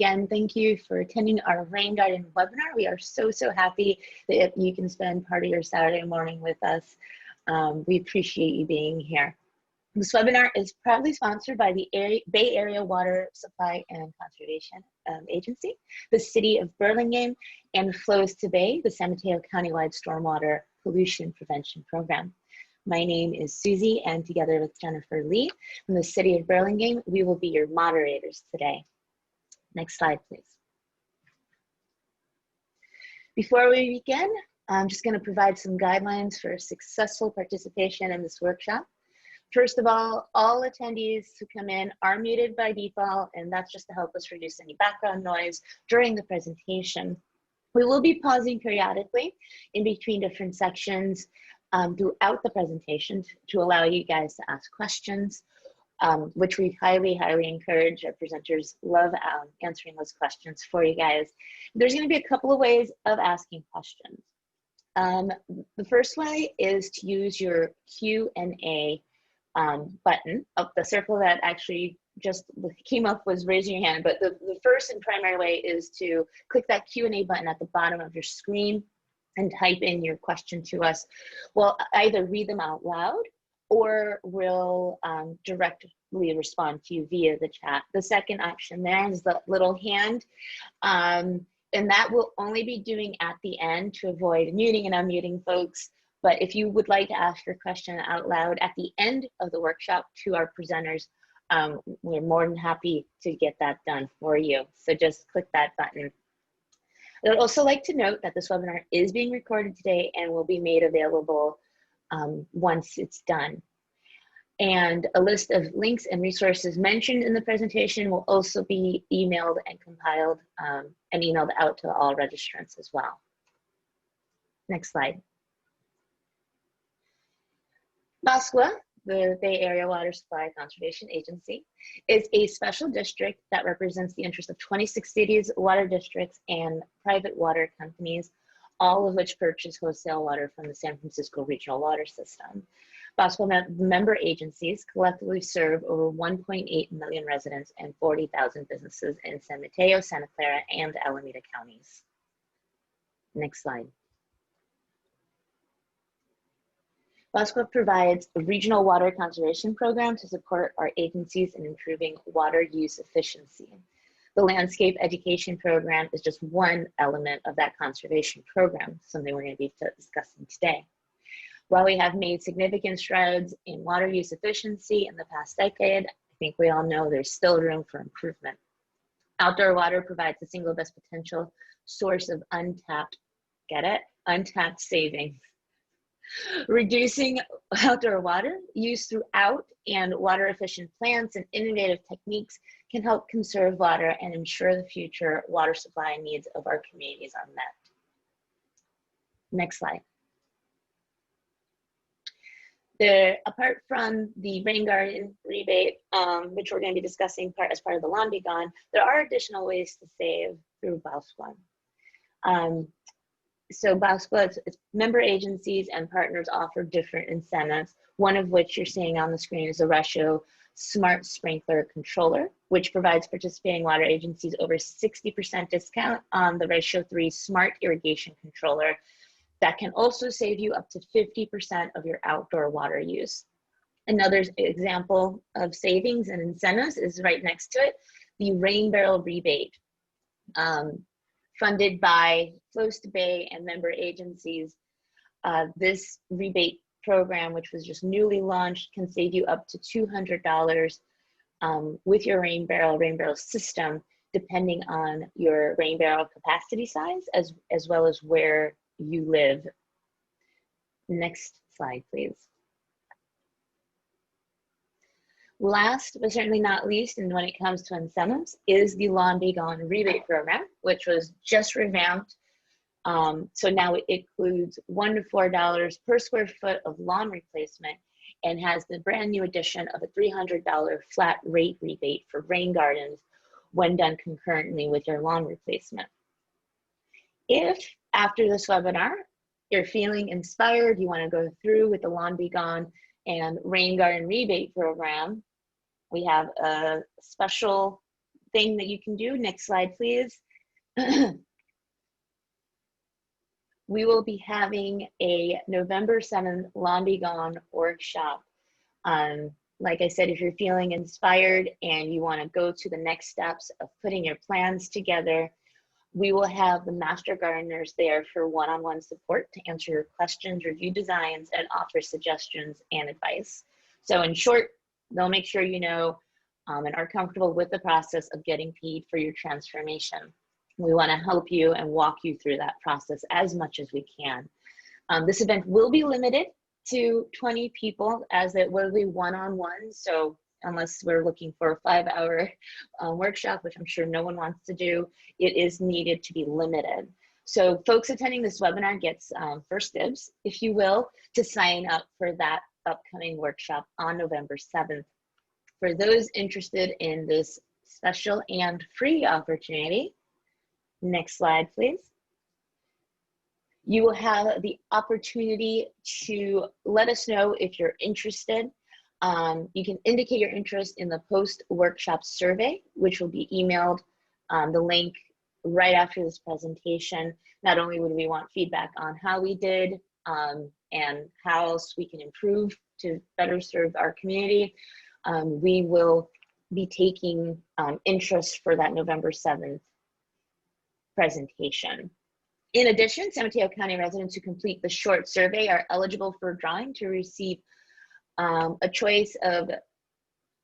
again, thank you for attending our rain garden webinar. We are so happy that you can spend part of your Saturday morning with us. We appreciate you being here. This webinar is proudly sponsored by the Bay Area Water Supply and Conservation Agency, the City of Burlingame, and Flows to Bay, the San Mateo Countywide Stormwater Pollution Prevention Program. My name is Susie, and together with Jennifer Lee from the City of Burlingame, we will be your moderators today. Next slide, please. Before we begin, I'm just going to provide some guidelines for successful participation in this workshop. First of all attendees who come in are muted by default, and that's just to help us reduce any background noise during the presentation. We will be pausing periodically in between different sections throughout the presentation to allow you guys to ask questions, which we highly encourage. Our presenters love answering those questions for you guys. There's going to be a couple of ways of asking questions. The first way is to use your Q&A button. The circle that actually just came up was raising your hand, but the first and primary way is to click that Q&A button at the bottom of your screen and type in your question to us. We'll either read them out loud or we'll directly respond to you via the chat. The second option there is the little hand, and that will only be doing at the end to avoid muting and unmuting folks. But if you would like to ask your question out loud at the end of the workshop to our presenters, we're more than happy to get that done for you. So just click that button. I'd also like to note that this webinar is being recorded today and will be made available once it's done. And a list of links and resources mentioned in the presentation will also be emailed and compiled and emailed out to all registrants as well. Next slide. BASCWA, the Bay Area Water Supply Conservation Agency, is a special district that represents the interests of 26 cities, water districts, and private water companies, all of which purchase wholesale water from the San Francisco Regional Water System. BASCWA member agencies collectively serve over 1.8 million residents and 40,000 businesses in San Mateo, Santa Clara, and Alameda counties. Next slide. BASCWA provides a regional water conservation program to support our agencies in improving water use efficiency. The landscape education program is just one element of that conservation program, something we're going to be discussing today. While we have made significant strides in water use efficiency in the past decade, I think we all know there's still room for improvement. Outdoor water provides the single best potential source of untapped, get it? Untapped savings. Reducing outdoor water use throughout and water efficient plants and innovative techniques can help conserve water and ensure the future water supply needs of our communities are met. Next slide. Apart from the rain garden rebate, which we're going to be discussing as part of the Lawn Be Gone, there are additional ways to save through BASCWA. So BASCWA's member agencies and partners offer different incentives, one of which you're seeing on the screen is the Ratio Smart Sprinkler Controller, which provides participating water agencies over 60% discount on the Ratio 3 Smart Irrigation Controller. That can also save you up to 50% of your outdoor water use. Another example of savings and incentives is right next to it, the Rain Barrel Rebate. Funded by Flows to Bay and member agencies. This rebate program, which was just newly launched, can save you up to $200 with your rain barrel system, depending on your rain barrel capacity size, as well as where you live. Next slide, please. Last, but certainly not least, and when it comes to incentives, is the Lawn Be Gone rebate program, which was just revamped. So now it includes $1 to $4 per square foot of lawn replacement and has the brand new addition of a $300 flat rate rebate for rain gardens when done concurrently with your lawn replacement. If after this webinar, you're feeling inspired, you want to go through with the Lawn Be Gone and Rain Garden Rebate Program, we have a special thing that you can do, next slide, please. We will be having a November 7th Lawn Be Gone workshop. Like I said, if you're feeling inspired and you want to go to the next steps of putting your plans together, we will have the master gardeners there for one-on-one support to answer your questions, review designs, and offer suggestions and advice. So in short, they'll make sure you know and are comfortable with the process of getting paid for your transformation. We want to help you and walk you through that process as much as we can. This event will be limited to 20 people, as it will be one-on-one. So unless we're looking for a 5-hour workshop, which I'm sure no one wants to do, it is needed to be limited. So folks attending this webinar gets first dibs, if you will, to sign up for that upcoming workshop on November 7th. For those interested in this special and free opportunity, next slide, please. You will have the opportunity to let us know if you're interested. You can indicate your interest in the post-workshop survey, which will be emailed the link right after this presentation. Not only would we want feedback on how we did and how else we can improve to better serve our community, we will be taking interest for that November 7th presentation. In addition, San Mateo County residents who complete the short survey are eligible for drawing to receive a choice of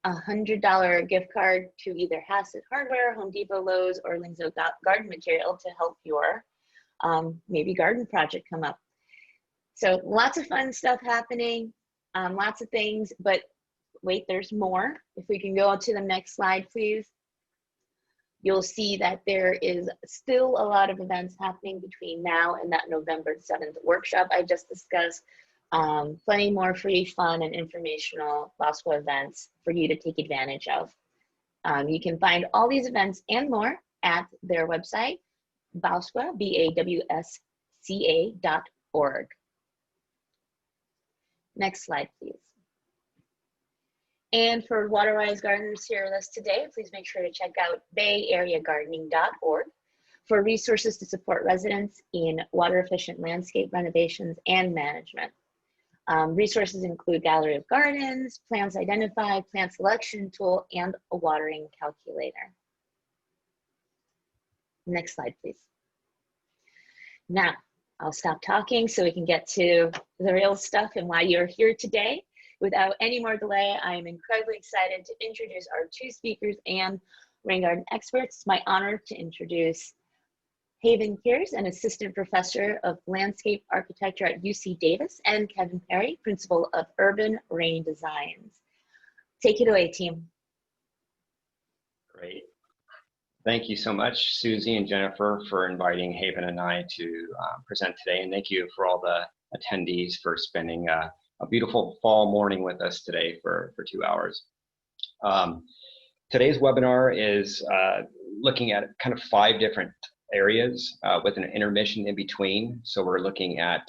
a $100 gift card to either Hassett Hardware, Home Depot, Lowe's, or Lingzo Garden Material to help your maybe garden project come up. So lots of fun stuff happening, lots of things, but wait, there's more. If we can go to the next slide, please. You'll see that there is still a lot of events happening between now and that November 7th workshop I just discussed. Plenty more free, fun, and informational BOSCWA events for you to take advantage of. You can find all these events and more at their website, BAWSCA, BAWSCA.org. Next slide, please. And for water-wise gardeners here with us today, please make sure to check out bayareagardening.org for resources to support residents in water-efficient landscape renovations and management. Resources include Gallery of Gardens, Plants Identified, Plant Selection Tool, and a watering calculator. Next slide, please. Now, I'll stop talking so we can get to the real stuff and why you're here today. Without any more delay, I am incredibly excited to introduce our two speakers and rain garden experts. It's my honor to introduce Haven Kiers, an assistant professor of landscape architecture at UC Davis, and Kevin Perry, principal of urban rain designs. Take it away, team. Great. Thank you so much, Susie and Jennifer, for inviting Haven and I to present today. And thank you for all the attendees for spending a beautiful fall morning with us today for 2 hours. Today's webinar is looking at kind of 5 different areas with an intermission in between. So we're looking at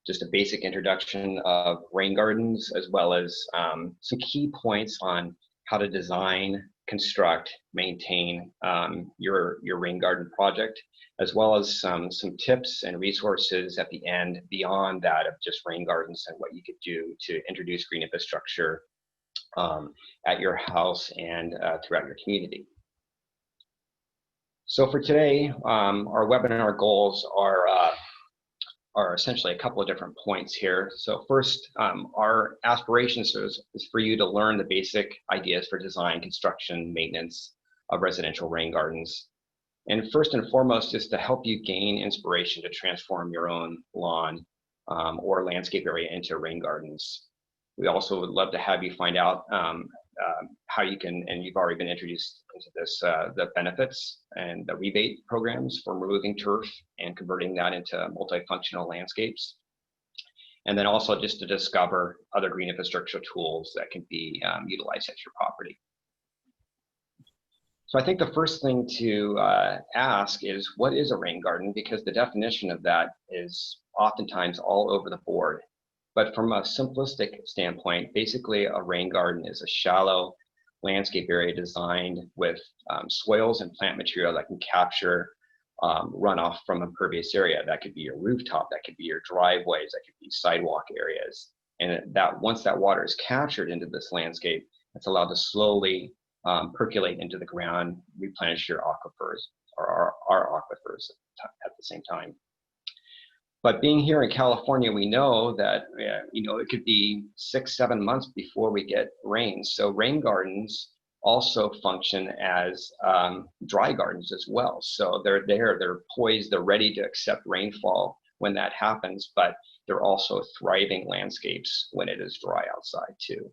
just a basic introduction of rain gardens, as well as some key points on how to design, construct, maintain your rain garden project, as well as some tips and resources at the end beyond that of just rain gardens and what you could do to introduce green infrastructure at your house and throughout your community. So for today, our webinar goals are essentially a couple of different points here. So first, our aspirations is for you to learn the basic ideas for design, construction, maintenance of residential rain gardens. And first and foremost is to help you gain inspiration to transform your own lawn or landscape area into rain gardens. We also would love to have you find out how you can, and you've already been introduced into this, the benefits and the rebate programs for removing turf and converting that into multifunctional landscapes. And then also just to discover other green infrastructure tools that can be utilized at your property. So I think the first thing to ask is, what is a rain garden? Because the definition of that is oftentimes all over the board. But from a simplistic standpoint, basically a rain garden is a shallow landscape area designed with soils and plant material that can capture runoff from impervious area. That could be your rooftop, that could be your driveways, that could be sidewalk areas. And that once that water is captured into this landscape, it's allowed to slowly percolate into the ground, replenish your aquifers, or our aquifers at the same time. But being here in California, we know that it could be 6-7 months before we get rain. So rain gardens also function as dry gardens as well. So they're there, they're poised, they're ready to accept rainfall when that happens, but they're also thriving landscapes when it is dry outside too.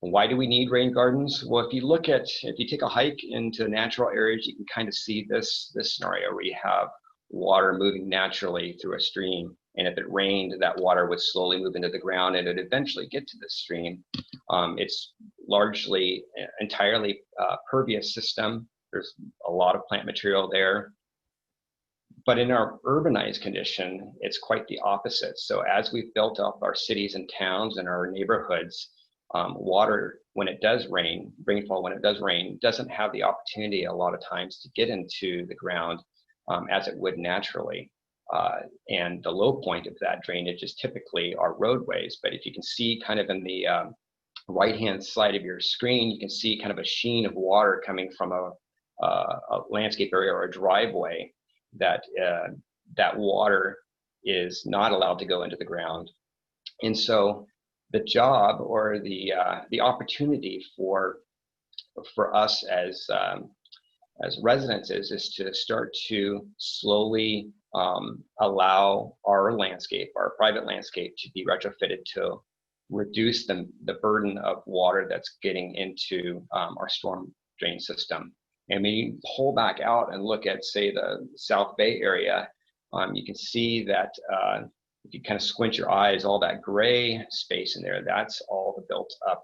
Why do we need rain gardens? Well, if you take a hike into natural areas, you can kind of see this scenario where you have water moving naturally through a stream. And if it rained, that water would slowly move into the ground and it would eventually get to the stream. It's largely, entirely pervious system. There's a lot of plant material there. But in our urbanized condition, it's quite the opposite. So as we've built up our cities and towns and our neighborhoods, water, when it does rain, rainfall when it does rain, doesn't have the opportunity a lot of times to get into the ground as it would naturally. And the low point of that drainage is typically our roadways. But if you can see kind of in the right-hand side of your screen, you can see kind of a sheen of water coming from a landscape area or a driveway that water is not allowed to go into the ground. And so the job or the opportunity for us as residents is to start to slowly allow our landscape, our private landscape, to be retrofitted to reduce the burden of water that's getting into our storm drain system. And when you pull back out and look at, say, the South Bay area, you can see that if you kind of squint your eyes, all that gray space in there, that's all the built up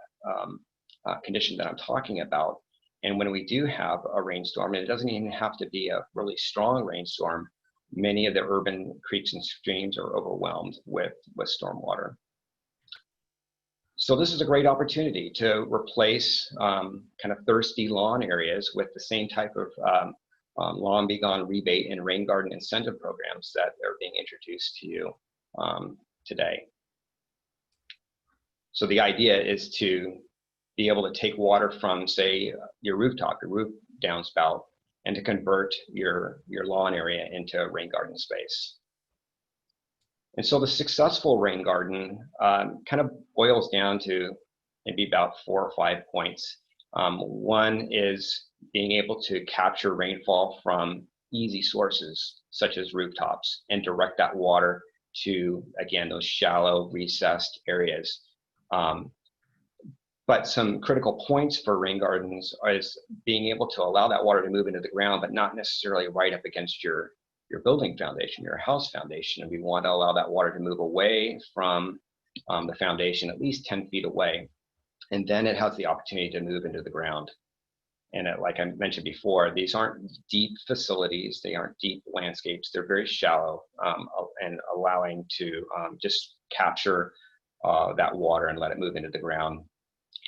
condition that I'm talking about. And when we do have a rainstorm, and it doesn't even have to be a really strong rainstorm, many of the urban creeks and streams are overwhelmed with stormwater. So this is a great opportunity to replace kind of thirsty lawn areas with the same type of long be gone rebate and rain garden incentive programs that are being introduced to you today. So the idea is to be able to take water from, say, your rooftop, your roof downspout, and to convert your lawn area into a rain garden space. And so the successful rain garden kind of boils down to maybe about 4 or 5 points. One is being able to capture rainfall from easy sources, such as rooftops, and direct that water to, again, those shallow, recessed areas. But some critical points for rain gardens is being able to allow that water to move into the ground, but not necessarily right up against your building foundation, your house foundation. And we want to allow that water to move away from the foundation, at least 10 feet away. And then it has the opportunity to move into the ground. And like I mentioned before, these aren't deep facilities. They aren't deep landscapes. They're very shallow and allowing to just capture that water and let it move into the ground.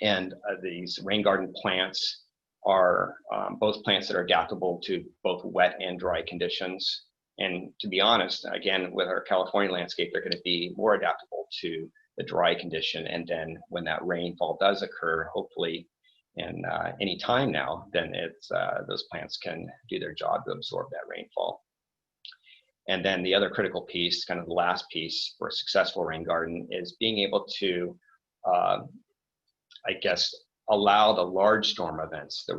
And these rain garden plants are both plants that are adaptable to both wet and dry conditions. And to be honest, again, with our California landscape, they're going to be more adaptable to the dry condition. And then when that rainfall does occur, hopefully in any time now, then it's those plants can do their job to absorb that rainfall. And then the other critical piece, kind of the last piece for a successful rain garden, is being able to, I guess, allow the large storm events, the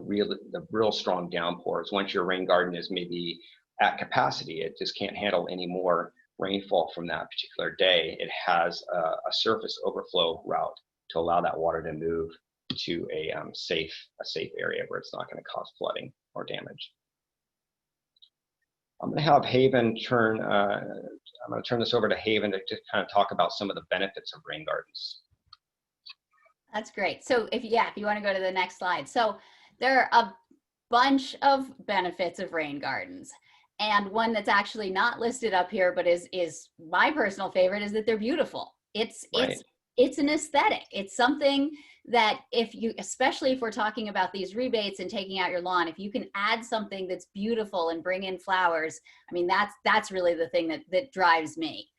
real strong downpours. Once your rain garden is maybe at capacity, it just can't handle any more rainfall from that particular day. It has a surface overflow route to allow that water to move to a safe area where it's not going to cause flooding or damage. I'm going to have Haven I'm going to turn this over to Haven to just kind of talk about some of the benefits of rain gardens. That's great. So if you want to go to the next slide. So there are a bunch of benefits of rain gardens. And one that's actually not listed up here, but is my personal favorite, is that they're beautiful. It's it's an aesthetic. It's something that if you, especially if we're talking about these rebates and taking out your lawn, if you can add something that's beautiful and bring in flowers, I mean, that's really the thing that drives me.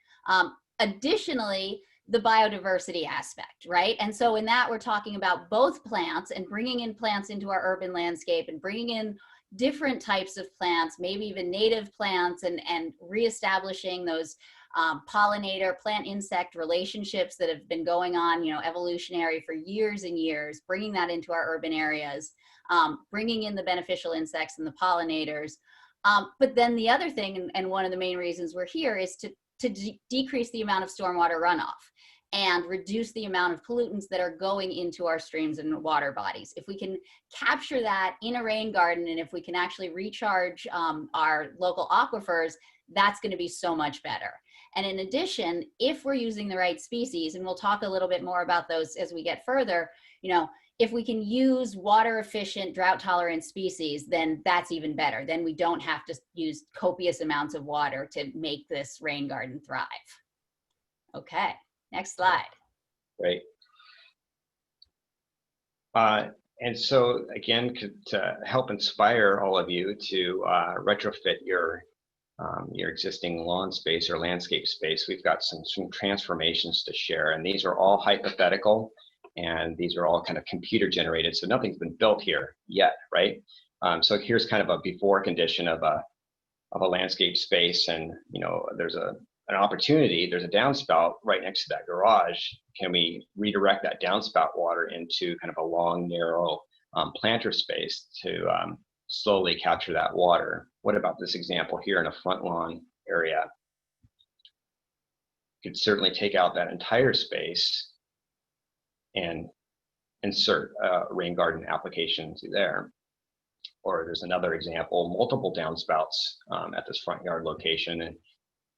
Additionally, the biodiversity aspect, right? And so in that, we're talking about both plants and bringing in plants into our urban landscape and bringing in different types of plants, maybe even native plants, and reestablishing those pollinator plant insect relationships that have been going on, you know, evolutionary for years and years, bringing that into our urban areas, bringing in the beneficial insects and the pollinators. But then the other thing, and one of the main reasons we're here, is to decrease the amount of stormwater runoff and reduce the amount of pollutants that are going into our streams and water bodies. If we can capture that in a rain garden, and if we can actually recharge our local aquifers, that's going to be so much better. And in addition, if we're using the right species, and we'll talk a little bit more about those as we get further, you know, if we can use water efficient, drought tolerant species, then that's even better. Then we don't have to use copious amounts of water to make this rain garden thrive. Okay, next slide. Great. And so again, to help inspire all of you to retrofit your existing lawn space or landscape space, we've got some transformations to share, and these are all hypothetical, and these are all kind of computer generated, so nothing's been built here yet, right? So here's kind of a before condition of a landscape space, and you know, there's an opportunity, there's a downspout right next to that garage. Can we redirect that downspout water into kind of a long, narrow planter space to slowly capture that water? What about this example here in a front lawn area? You could certainly take out that entire space and insert a rain garden application to there. Or there's another example, multiple downspouts at this front yard location,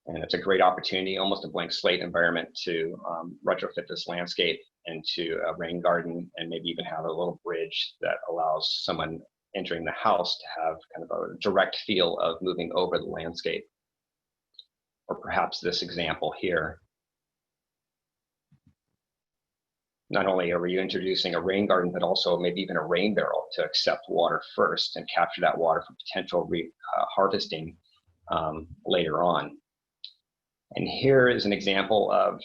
and it's a great opportunity, almost a blank slate environment to retrofit this landscape into a rain garden, and maybe even have a little bridge that allows someone entering the house to have kind of a direct feel of moving over the landscape. Or perhaps this example here. Not only are we introducing a rain garden, but also maybe even a rain barrel to accept water first and capture that water for potential harvesting later on. And here is an example of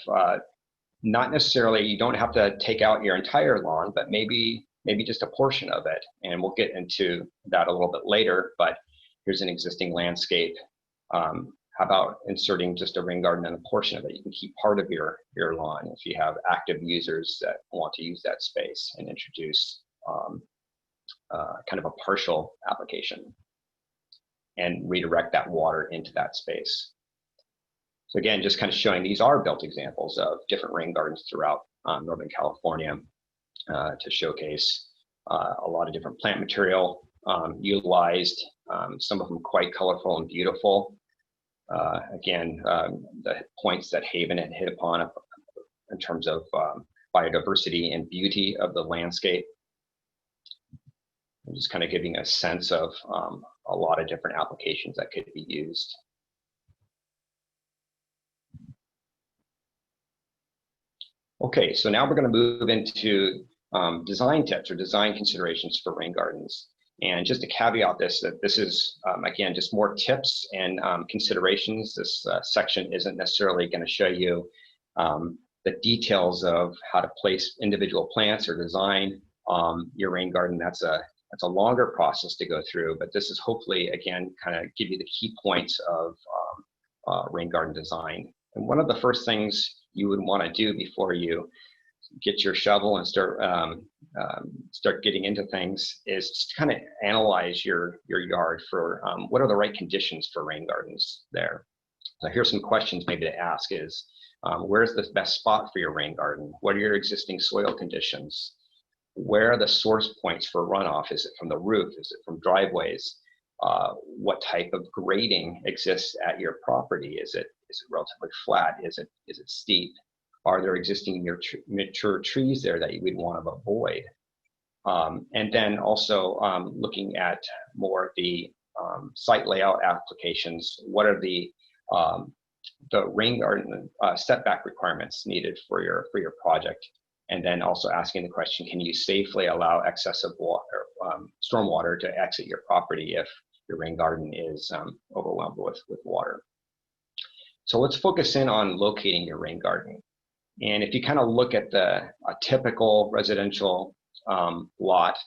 not necessarily, you don't have to take out your entire lawn, but maybe just a portion of it. And we'll get into that a little bit later, but here's an existing landscape. How about inserting just a rain garden and a portion of it? You can keep part of your lawn if you have active users that want to use that space, and introduce kind of a partial application and redirect that water into that space. So again, just kind of showing these are built examples of different rain gardens throughout Northern California to showcase a lot of different plant material utilized, some of them quite colorful and beautiful. Again, the points that Haven had hit upon in terms of biodiversity and beauty of the landscape. I'm just kind of giving a sense of a lot of different applications that could be used. Okay, so now we're going to move into design tips or design considerations for rain gardens. And just to caveat this, that this is, again, just more tips and considerations. This section isn't necessarily going to show you the details of how to place individual plants or design your rain garden. That's a longer process to go through, but this is hopefully, again, kind of give you the key points of rain garden design. And one of the first things you would want to do before you get your shovel and start getting into things is just kind of analyze your yard for what are the right conditions for rain gardens there. So here's some questions maybe to ask is, where's the best spot for your rain garden? What are your existing soil conditions? Where are the source points for runoff? Is it from the roof? Is it from driveways? What type of grading exists at your property? Is it relatively flat? Is it steep? Are there existing mature trees there that you would want to avoid? And then also looking at more of the site layout applications. What are the the rain garden setback requirements needed for your project, and then also asking the question, can you safely allow excessive water, stormwater to exit your property if your rain garden is overwhelmed with water. So let's focus in on locating your rain garden. And if you kind of look at a typical residential lot,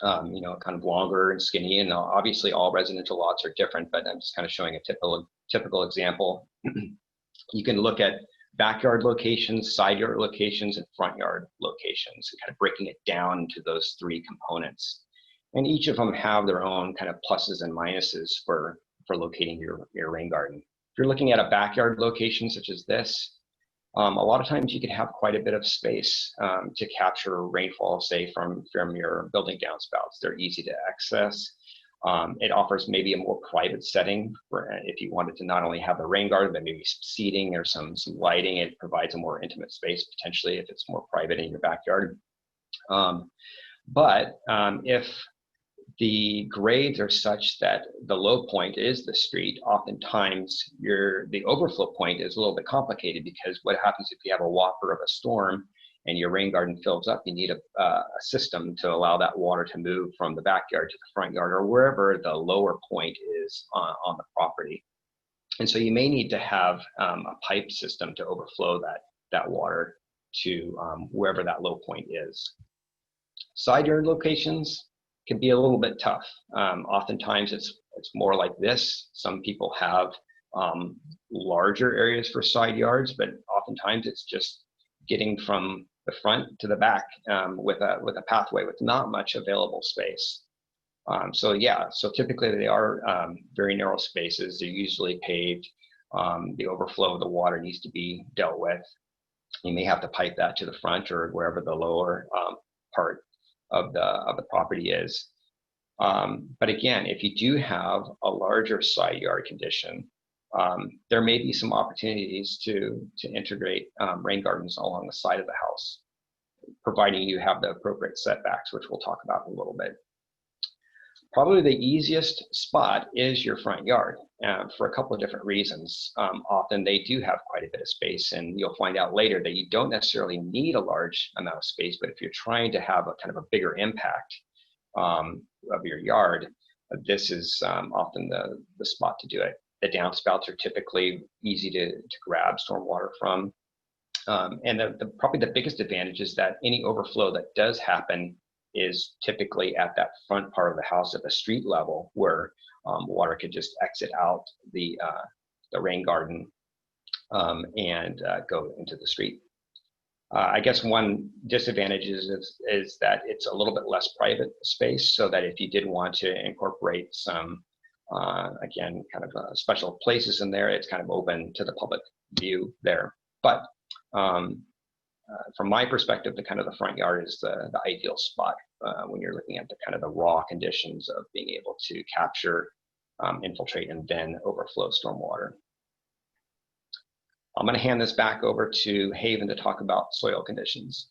you know, kind of longer and skinny, and obviously all residential lots are different, but I'm just kind of showing a typical example. You can look at backyard locations, side yard locations, and front yard locations, and kind of breaking it down into those three components. And each of them have their own kind of pluses and minuses for locating your rain garden. If you're looking at a backyard location such as this, a lot of times you can have quite a bit of space to capture rainfall, say from your building downspouts. They're easy to access. It offers maybe a more private setting for if you wanted to not only have the rain garden, but maybe some seating or some lighting. It provides a more intimate space potentially if it's more private in your backyard. But if the grades are such that the low point is the street, oftentimes the overflow point is a little bit complicated, because what happens if you have a whopper of a storm and your rain garden fills up, you need a system to allow that water to move from the backyard to the front yard or wherever the lower point is on the property. And so you may need to have a pipe system to overflow that water to wherever that low point is. Side yard locations can be a little bit tough. Oftentimes it's more like this. Some people have larger areas for side yards, but oftentimes it's just getting from the front to the back with a pathway with not much available space. So typically they are very narrow spaces. They're usually paved. The overflow of the water needs to be dealt with. You may have to pipe that to the front or wherever the lower part of the property is. But again, if you do have a larger side yard condition, there may be some opportunities to integrate rain gardens along the side of the house, providing you have the appropriate setbacks, which we'll talk about in a little bit. Probably the easiest spot is your front yard for a couple of different reasons. Often they do have quite a bit of space, and you'll find out later that you don't necessarily need a large amount of space, but if you're trying to have a kind of a bigger impact of your yard, this is often the spot to do it. The downspouts are typically easy to grab stormwater from. And probably the biggest advantage is that any overflow that does happen is typically at that front part of the house at the street level, where water could just exit out the rain garden and go into the street. I guess one disadvantage is that it's a little bit less private space, so that if you did want to incorporate some, again, kind of special places in there, it's kind of open to the public view there. But from my perspective, the front yard is the ideal spot when you're looking at the kind of the raw conditions of being able to capture, infiltrate, and then overflow stormwater. I'm going to hand this back over to Haven to talk about soil conditions.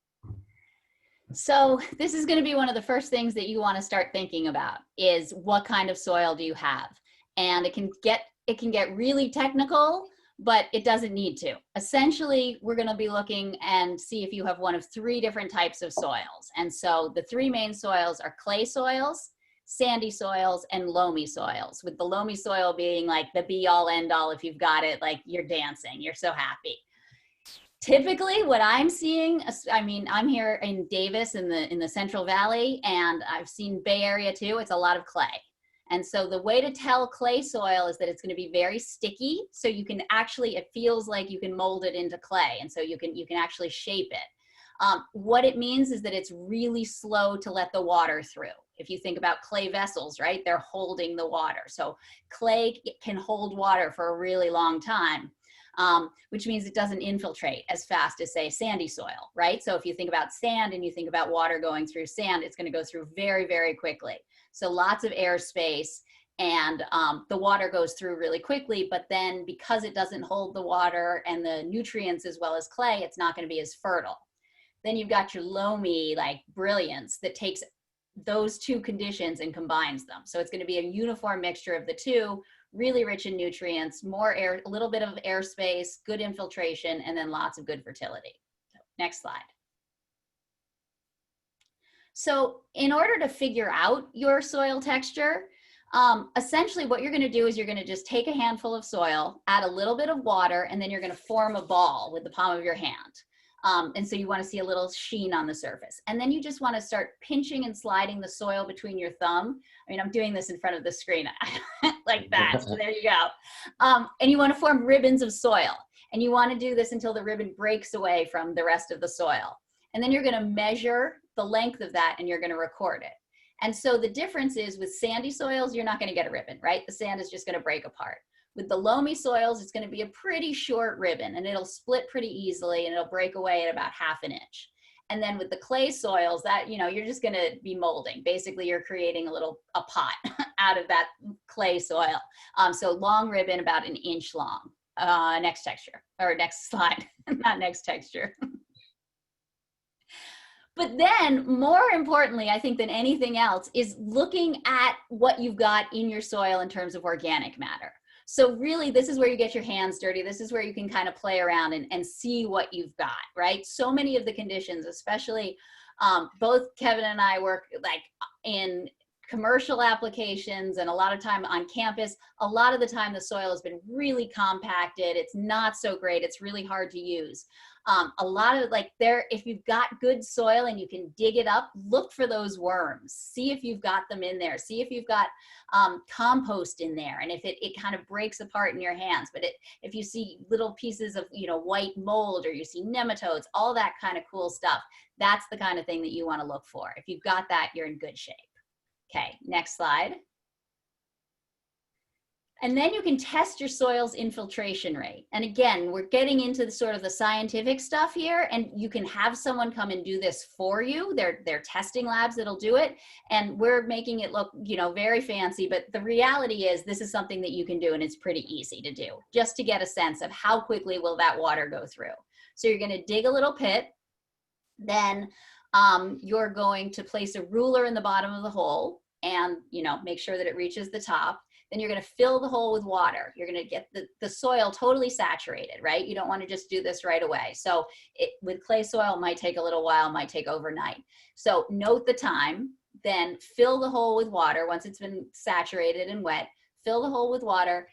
So this is going to be one of the first things that you want to start thinking about, is what kind of soil do you have? And it can get really technical, but it doesn't need to. Essentially, we're going to be looking and see if you have one of three different types of soils. And so the three main soils are clay soils, sandy soils, and loamy soils, with the loamy soil being like the be all end all. If you've got it, like, you're dancing, you're so happy. Typically what I'm seeing, I mean, I'm here in Davis in the Central Valley, and I've seen Bay Area too, it's a lot of clay. And so the way to tell clay soil is that it's going to be very sticky. So you can actually, it feels like you can mold it into clay. And so you can actually shape it. What it means is that it's really slow to let the water through. If you think about clay vessels, right, they're holding the water. So clay can hold water for a really long time, which means it doesn't infiltrate as fast as, say, sandy soil, right? So if you think about sand and you think about water going through sand, it's going to go through very, very quickly. So lots of air space, and the water goes through really quickly, but then because it doesn't hold the water and the nutrients as well as clay, it's not going to be as fertile. Then you've got your loamy, like, brilliance that takes those two conditions and combines them. So it's going to be a uniform mixture of the two, really rich in nutrients, more air, a little bit of airspace, good infiltration, and then lots of good fertility. So, next slide. So in order to figure out your soil texture, essentially what you're going to do is you're going to just take a handful of soil, add a little bit of water, and then you're going to form a ball with the palm of your hand. And so you want to see a little sheen on the surface. And then you just want to start pinching and sliding the soil between your thumb. I mean, I'm doing this in front of the screen like that. So there you go. And you want to form ribbons of soil. And you want to do this until the ribbon breaks away from the rest of the soil. And then you're going to measure the length of that and you're going to record it. And so the difference is with sandy soils, you're not going to get a ribbon, right? The sand is just going to break apart. With the loamy soils, it's going to be a pretty short ribbon and it'll split pretty easily and it'll break away at about 1/2 inch. And then with the clay soils, that, you know, you're just going to be molding. Basically, you're creating a pot out of that clay soil. So long ribbon, about 1 inch long. Next texture, or next slide, not next texture. But then, more importantly, I think than anything else, is looking at what you've got in your soil in terms of organic matter. So really, this is where you get your hands dirty. This is where you can kind of play around and see what you've got, right? So many of the conditions, especially both Kevin and I work like in commercial applications and a lot of time on campus. A lot of the time the soil has been really compacted. It's not so great. It's really hard to use. A lot of like if you've got good soil and you can dig it up, look for those worms. See if you've got them in there. See if you've got compost in there, and if it kind of breaks apart in your hands. But if you see little pieces of, you know, white mold, or you see nematodes, all that kind of cool stuff, that's the kind of thing that you want to look for. If you've got that, you're in good shape. Okay, next slide. And then you can test your soil's infiltration rate. And again, we're getting into the sort of the scientific stuff here, and you can have someone come and do this for you. They're testing labs that'll do it, and we're making it look, you know, very fancy, but the reality is this is something that you can do, and it's pretty easy to do, just to get a sense of how quickly will that water go through. So you're gonna dig a little pit, then you're going to place a ruler in the bottom of the hole and, you know, make sure that it reaches the top. Then you're going to fill the hole with water. You're going to get the soil totally saturated, right? You don't want to just do this right away. So with clay soil, it might take a little while, might take overnight. So note the time, then fill the hole with water. Once it's been saturated and wet, fill the hole with water,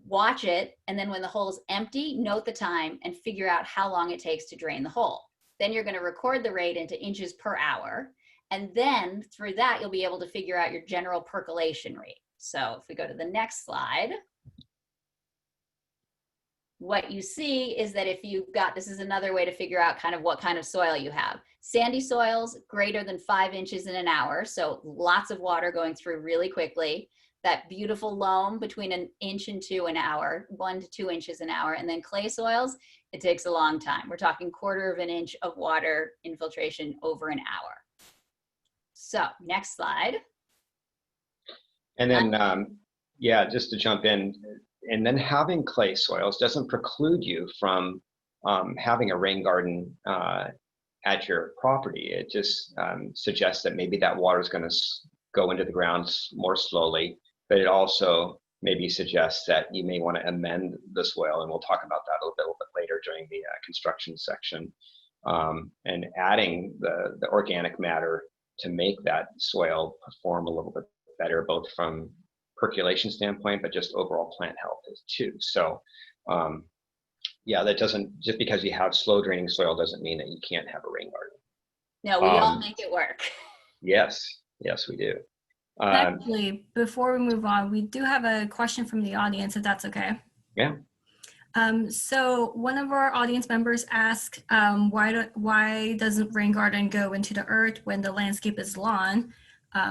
watch it, and then when the hole is empty, note the time and figure out how long it takes to drain the hole. Then you're going to record the rate into inches per hour. And then through that, you'll be able to figure out your general percolation rate. So if we go to the next slide, what you see is that if you've got, this is another way to figure out kind of what kind of soil you have. Sandy soils, greater than 5 inches in an hour. So lots of water going through really quickly. That beautiful loam between 1 inch and 2 an hour, 1 to 2 inches an hour. And then clay soils, it takes a long time. We're talking 1/4 of an inch of water infiltration over an hour. So next slide. And then, yeah, just to jump in, and then having clay soils doesn't preclude you from having a rain garden at your property. It just suggests that maybe that water is going to go into the ground more slowly, but it also maybe suggests that you may want to amend the soil, and we'll talk about that a little bit later during the construction section, and adding the organic matter to make that soil perform a little bit better, both from percolation standpoint, but just overall plant health too. So yeah, that doesn't, just because you have slow draining soil doesn't mean that you can't have a rain garden. No, we all make it work. Yes, yes, we do. Actually, before we move on, we do have a question from the audience, if that's okay. Yeah. So one of our audience members asked, why doesn't rain garden go into the earth when the landscape is lawn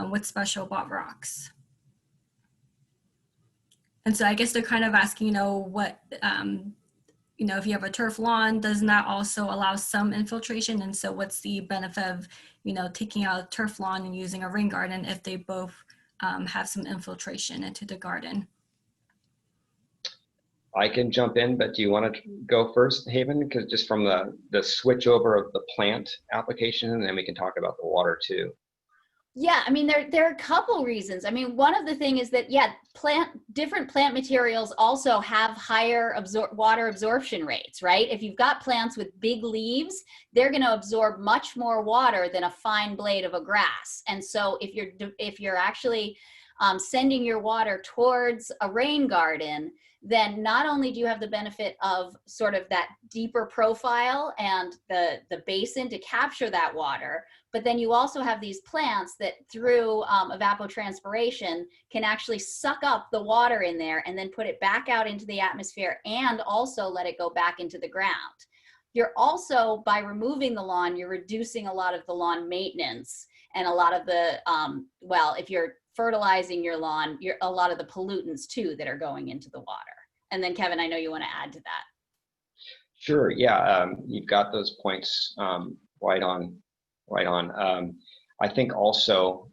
with special bought rocks? And so I guess they're kind of asking, you know, what, you know, if you have a turf lawn, doesn't that also allow some infiltration? And so what's the benefit of, you know, taking out a turf lawn and using a rain garden if they both have some infiltration into the garden? I can jump in, but do you want to go first, Haven? Because just from the switch over of the plant application, and then we can talk about the water too. Yeah, I mean, there are a couple reasons. I mean, one of the thing is that, yeah, different plant materials also have higher water absorption rates, right? If you've got plants with big leaves, they're going to absorb much more water than a fine blade of a grass. And so if you're actually sending your water towards a rain garden, then not only do you have the benefit of sort of that deeper profile and the basin to capture that water, but then you also have these plants that through evapotranspiration can actually suck up the water in there and then put it back out into the atmosphere and also let it go back into the ground. You're also, by removing the lawn, you're reducing a lot of the lawn maintenance and a lot of the, well, if you're fertilizing your lawn, a lot of the pollutants too that are going into the water. And then Kevin, I know you want to add to that. Sure, yeah, you've got those points right on. I think also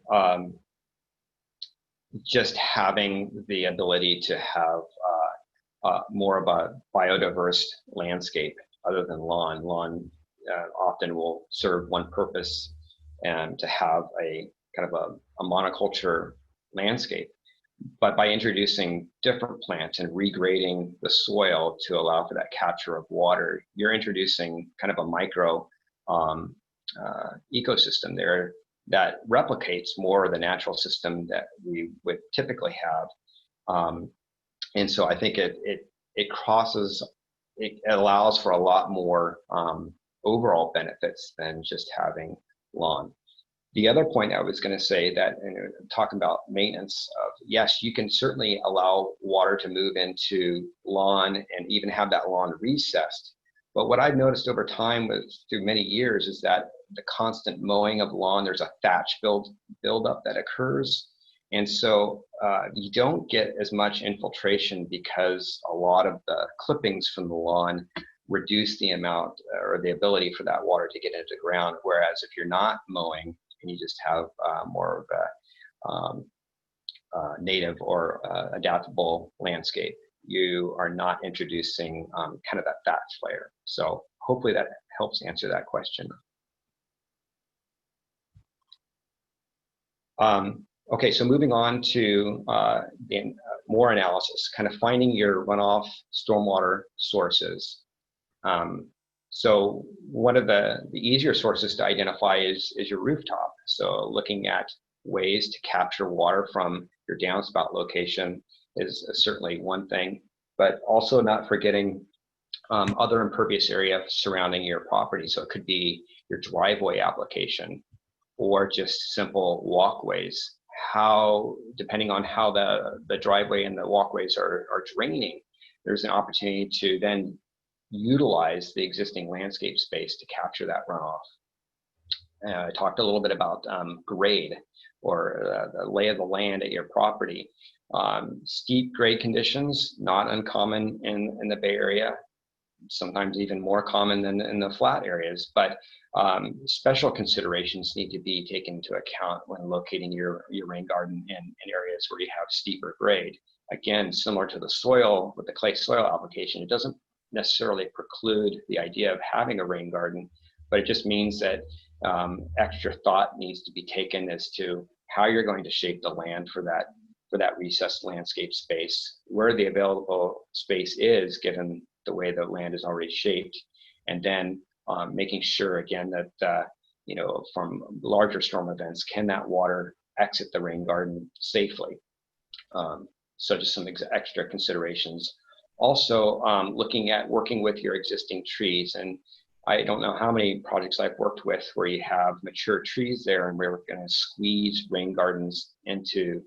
just having the ability to have more of a biodiverse landscape other than lawn. Lawn often will serve one purpose, and to have a kind of a monoculture landscape. But by introducing different plants and regrading the soil to allow for that capture of water, you're introducing kind of a micro ecosystem there that replicates more of the natural system that we would typically have. And so I think it allows for a lot more overall benefits than just having lawn. The other point I was going to say that, talking about maintenance of, yes, you can certainly allow water to move into lawn and even have that lawn recessed. But what I've noticed over time through many years is that the constant mowing of lawn, there's a thatch buildup that occurs. And so you don't get as much infiltration because a lot of the clippings from the lawn reduce the amount or the ability for that water to get into the ground. Whereas if you're not mowing, and you just have more of a native or adaptable landscape, you are not introducing kind of that thatch layer. So hopefully that helps answer that question. Okay, so moving on to more analysis, kind of finding your runoff stormwater sources. So one of the easier sources to identify is your rooftop. So looking at ways to capture water from your downspout location is certainly one thing, but also not forgetting other impervious area surrounding your property. So it could be your driveway application or just simple walkways. How, depending on how the driveway and the walkways are draining, there's an opportunity to then utilize the existing landscape space to capture that runoff. I talked a little bit about grade or the lay of the land at your property. Steep grade conditions, not uncommon in the Bay Area, sometimes even more common than in the flat areas, but special considerations need to be taken into account when locating your rain garden in areas where you have steeper grade. Again, similar to the soil, with the clay soil application, it doesn't necessarily preclude the idea of having a rain garden, but it just means that extra thought needs to be taken as to how you're going to shape the land for that recessed landscape space, where the available space is given the way the land is already shaped, and then making sure again that from larger storm events, can that water exit the rain garden safely? So just some extra considerations. Also, looking at working with your existing trees, and I don't know how many projects I've worked with where you have mature trees there and we're going to squeeze rain gardens into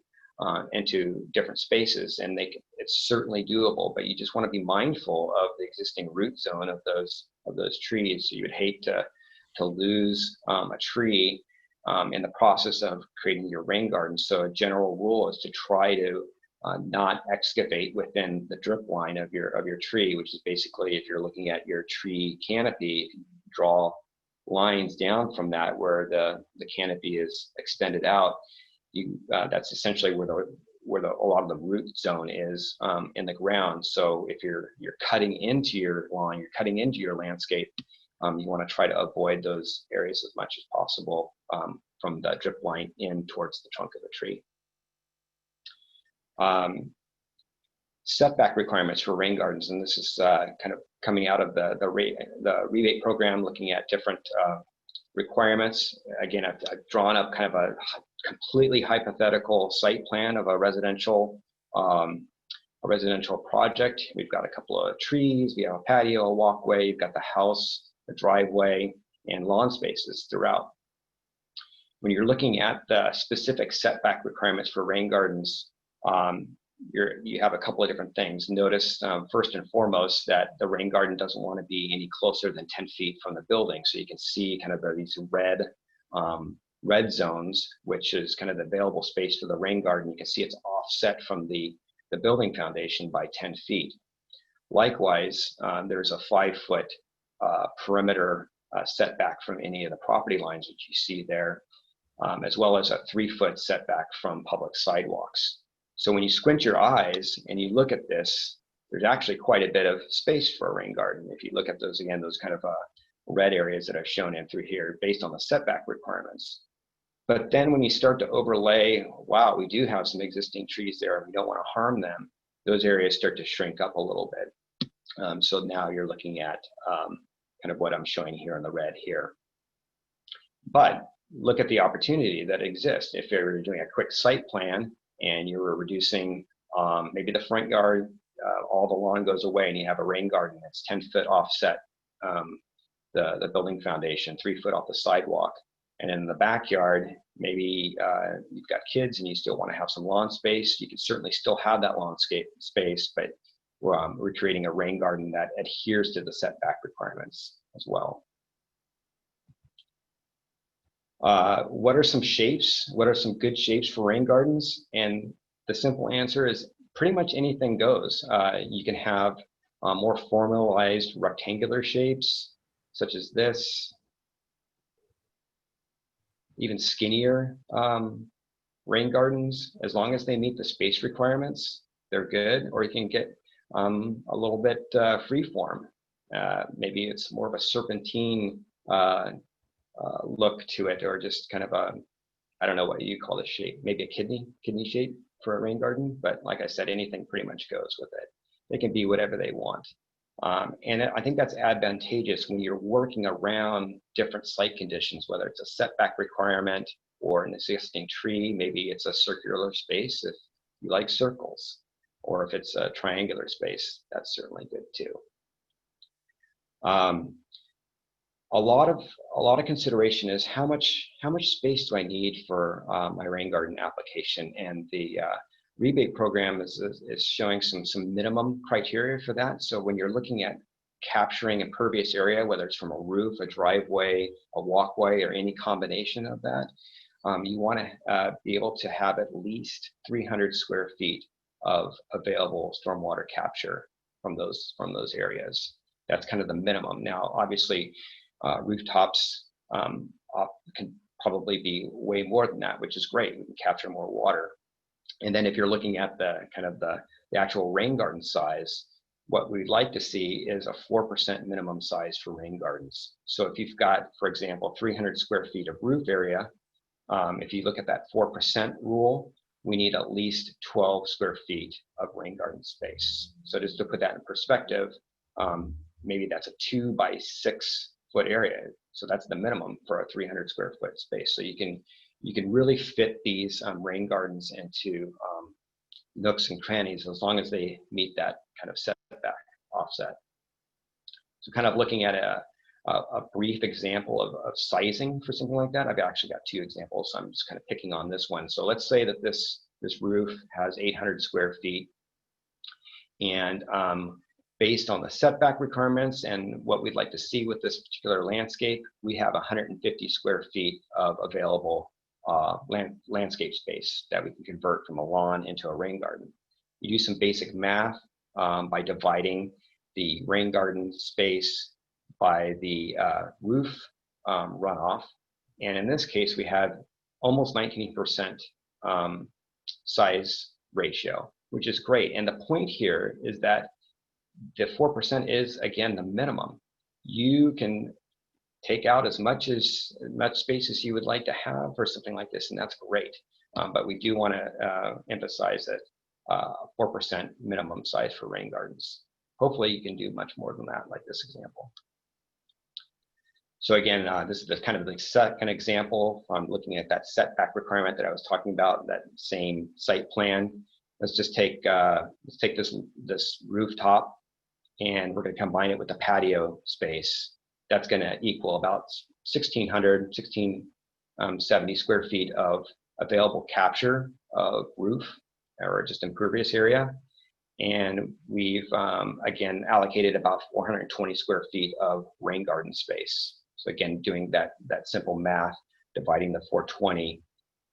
different spaces, and it's certainly doable, but you just want to be mindful of the existing root zone of those trees. So you would hate to lose a tree in the process of creating your rain garden. So a general rule is to try to not excavate within the drip line of your tree, which is basically, if you're looking at your tree canopy, draw lines down from that where the canopy is extended out. That's essentially where a lot of the root zone is in the ground. So if you're cutting into your lawn, you're cutting into your landscape, You want to try to avoid those areas as much as possible from the drip line in towards the trunk of the tree. Setback requirements for rain gardens, and this is kind of coming out of the rebate program, looking at different requirements. Again, I've drawn up kind of a completely hypothetical site plan of a residential project. We've got a couple of trees, we have a patio, a walkway, you've got the house, a driveway, and lawn spaces throughout. When you're looking at the specific setback requirements for rain gardens, you have a couple of different things. Notice first and foremost that the rain garden doesn't want to be any closer than 10 feet from the building. So you can see kind of these red zones, which is kind of the available space for the rain garden. You can see it's offset from the building foundation by 10 feet. Likewise, there's a 5-foot perimeter setback from any of the property lines that you see there, as well as a 3-foot setback from public sidewalks. So when you squint your eyes and you look at this, there's actually quite a bit of space for a rain garden. If you look at those, again, those kind of red areas that I've shown in through here based on the setback requirements. But then when you start to overlay, wow, we do have some existing trees there and we don't want to harm them, those areas start to shrink up a little bit. So now you're looking at kind of what I'm showing here in the red here. But look at the opportunity that exists. If you're doing a quick site plan and you were reducing maybe the front yard, all the lawn goes away and you have a rain garden that's 10 foot offset the building foundation, 3 foot off the sidewalk. And in the backyard, maybe you've got kids and you still want to have some lawn space. You can certainly still have that landscape space, but we're creating a rain garden that adheres to the setback requirements as well. What are some shapes? What are some good shapes for rain gardens? And the simple answer is pretty much anything goes. You can have more formalized rectangular shapes, such as this. Even skinnier rain gardens, as long as they meet the space requirements, they're good. Or you can get a little bit free-form. Maybe it's more of a serpentine look to it, or just kind of a, I don't know what you call this shape, maybe a kidney shape for a rain garden. But like I said, anything pretty much goes with it. They can be whatever they want. And I think that's advantageous when you're working around different site conditions, whether it's a setback requirement or an existing tree. Maybe it's a circular space if you like circles, or if it's a triangular space, that's certainly good too. A lot of consideration is how much space do I need for my rain garden application, and the rebate program is showing some minimum criteria for that. So when you're looking at capturing impervious area, whether it's from a roof, a driveway, a walkway, or any combination of that, you want to be able to have at least 300 square feet of available stormwater capture from those areas. That's kind of the minimum. Now, obviously, rooftops can probably be way more than that, which is great. We can capture more water. And then if you're looking at the actual rain garden size, what we'd like to see is a 4% minimum size for rain gardens. So if you've got, for example, 300 square feet of roof area, if you look at that 4% rule, we need at least 12 square feet of rain garden space. So just to put that in perspective, maybe that's a 2 by 6 foot area. So that's the minimum for a 300 square foot space. So you can really fit these rain gardens into nooks and crannies as long as they meet that kind of setback offset. So kind of looking at a brief example of sizing for something like that. I've actually got 2 examples, so I'm just kind of picking on this one. So let's say that this roof has 800 square feet, and based on the setback requirements and what we'd like to see with this particular landscape, we have 150 square feet of available landscape space that we can convert from a lawn into a rain garden. You do some basic math by dividing the rain garden space by the roof runoff. And in this case, we had almost 19% size ratio, which is great. And the point here is that the 4% is, again, the minimum. You can take out as much space as you would like to have for something like this, and that's great. But we do want to emphasize that 4% minimum size for rain gardens. Hopefully you can do much more than that, like this example. So again, this is the kind of the second example from looking at that setback requirement that I was talking about, that same site plan. Let's just take this rooftop, and we're going to combine it with the patio space. That's going to equal about 1,670 square feet of available capture of roof or just impervious area. And we've, again, allocated about 420 square feet of rain garden space. So again, doing that simple math, dividing the 420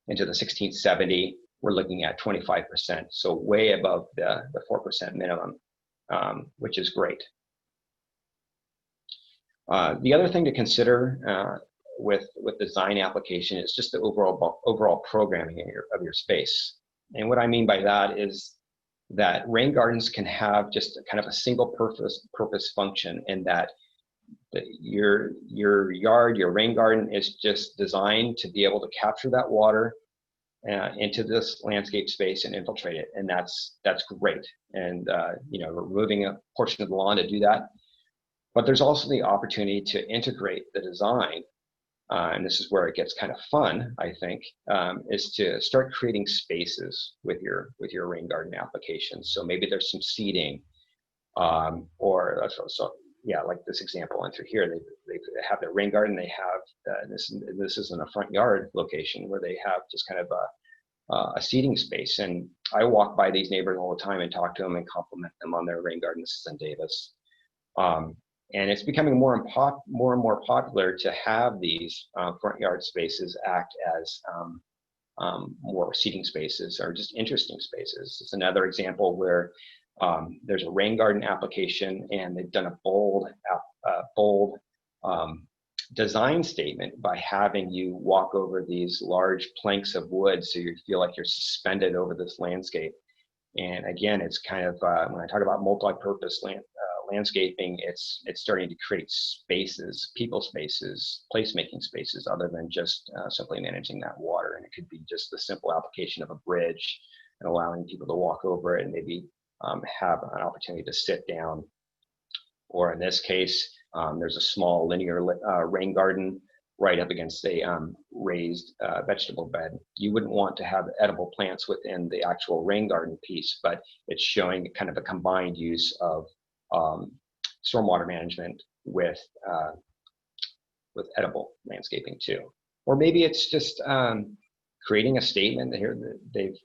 into the 1670, we're looking at 25%. So way above the 4% minimum, which is great. The other thing to consider with design application is just the overall programming of your space. And what I mean by that is that rain gardens can have just kind of a single purpose function, in that your yard, your rain garden is just designed to be able to capture that water into this landscape space and infiltrate it, and that's great. And removing a portion of the lawn to do that. But there's also the opportunity to integrate the design, and this is where it gets kind of fun, I think, is to start creating spaces with your rain garden applications. So maybe there's some seating, like this example under here, they have their rain garden. They have this is in a front yard location where they have just kind of a seating space. And I walk by these neighbors all the time and talk to them and compliment them on their rain garden. This is in Davis. And it's becoming more and more popular to have these front yard spaces act as more seating spaces or just interesting spaces. It's another example where there's a rain garden application, and they've done a bold design statement by having you walk over these large planks of wood, so you feel like you're suspended over this landscape. And again, it's kind of when I talk about multi-purpose landscaping, it's starting to create spaces, people spaces, placemaking spaces, other than just simply managing that water. And it could be just the simple application of a bridge and allowing people to walk over it and maybe have an opportunity to sit down. Or in this case, there's a small linear rain garden right up against a raised vegetable bed. You wouldn't want to have edible plants within the actual rain garden piece, but it's showing kind of a combined use of stormwater management with edible landscaping too. Or maybe it's just creating a statement here that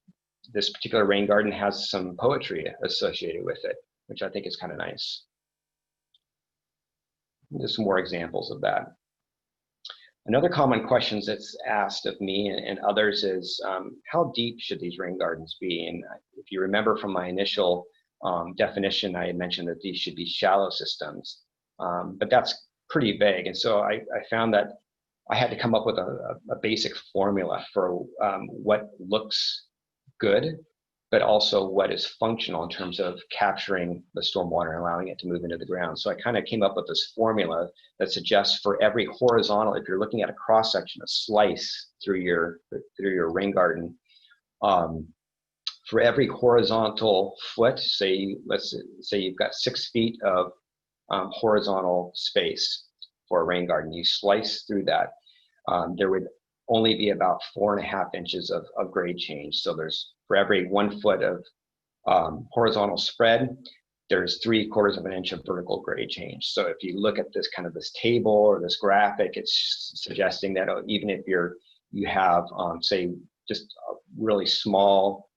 this particular rain garden has some poetry associated with it, which I think is kind of nice. There's some more examples of that. Another common question that's asked of me and others is, how deep should these rain gardens be? And if you remember from my initial definition, I had mentioned that these should be shallow systems, but that's pretty vague. And so I found that I had to come up with a basic formula for what looks good, but also what is functional in terms of capturing the stormwater and allowing it to move into the ground. So I kind of came up with this formula that suggests for every horizontal, if you're looking at a cross section, a slice through your rain garden, for every horizontal foot, let's say you've got 6 feet of horizontal space for a rain garden, you slice through that, there would only be about 4.5 inches of grade change. So for every 1 foot of horizontal spread, there's 3/4 of an inch of vertical grade change. So if you look at this table or this graphic, it's suggesting that even if you have say just a really small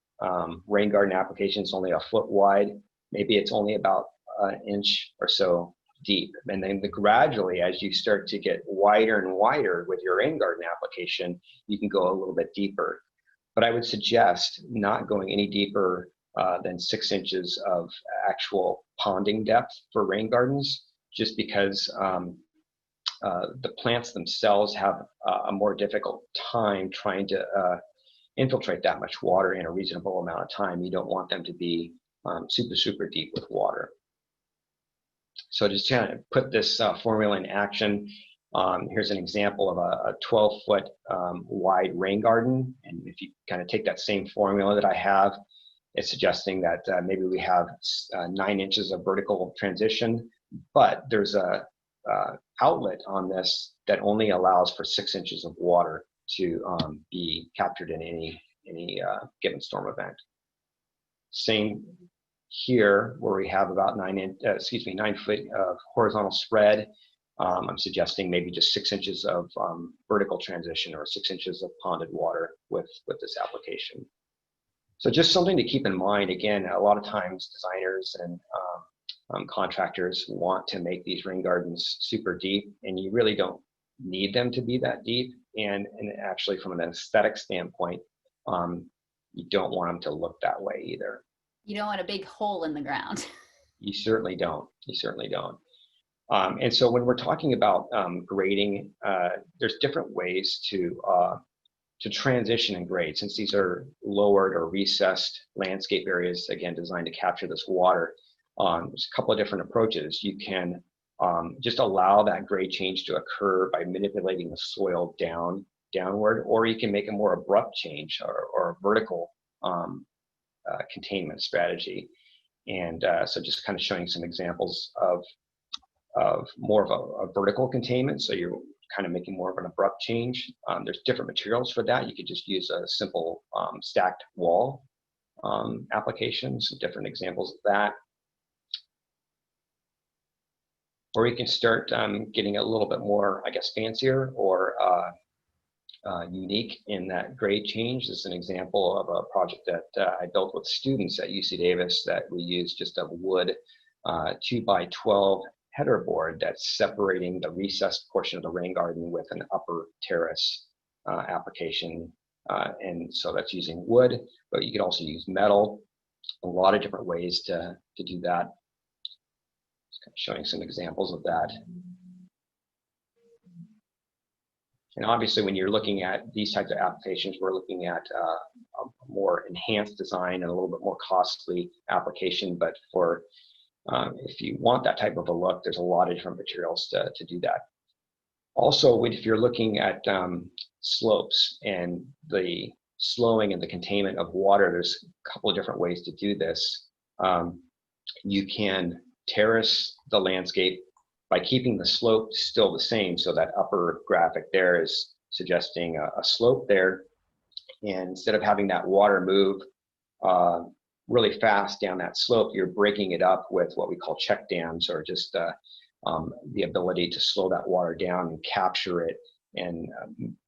rain garden applications, only 1 foot wide, maybe it's only about an inch or so deep. And then gradually, as you start to get wider and wider with your rain garden application, you can go a little bit deeper. But I would suggest not going any deeper than 6 inches of actual ponding depth for rain gardens, just because the plants themselves have a more difficult time trying to infiltrate that much water in a reasonable amount of time. You don't want them to be super deep with water. So just trying to put this formula in action. Here's an example of a 12-foot wide rain garden. And if you kind of take that same formula that I have, it's suggesting that maybe we have 9 inches of vertical transition, but there's a outlet on this that only allows for 6 inches of water to be captured in any given storm event. Same here, where we have about 9 foot of horizontal spread. I'm suggesting maybe just 6 inches of vertical transition or 6 inches of ponded water with this application. So just something to keep in mind. Again, a lot of times designers and contractors want to make these rain gardens super deep, and you really don't need them to be that deep. And actually, from an aesthetic standpoint, you don't want them to look that way either. You don't want a big hole in the ground. You certainly don't. You certainly don't. And so when we're talking about grading, there's different ways to transition and grade, since these are lowered or recessed landscape areas, again, designed to capture this water. There's a couple of different approaches. You can just allow that grade change to occur by manipulating the soil downward, or you can make a more abrupt change or a vertical containment strategy. And so just kind of showing some examples of more of a vertical containment. So you're kind of making more of an abrupt change. There's different materials for that. You could just use a simple stacked wall application, some different examples of that. Or you can start getting a little bit more, I guess, fancier or unique in that grade change. This is an example of a project that I built with students at UC Davis that we used just a wood 2x12 header board that's separating the recessed portion of the rain garden with an upper terrace application. And so that's using wood, but you can also use metal. A lot of different ways to do that. Just kind of showing some examples of that. And obviously, when you're looking at these types of applications, we're looking at a more enhanced design and a little bit more costly application. But for if you want that type of a look, there's a lot of different materials to do that. Also, if you're looking at slopes and the slowing and the containment of water, there's a couple of different ways to do this. You can terrace the landscape by keeping the slope still the same. So that upper graphic there is suggesting a slope there. And instead of having that water move really fast down that slope, you're breaking it up with what we call check dams, or just the ability to slow that water down and capture it and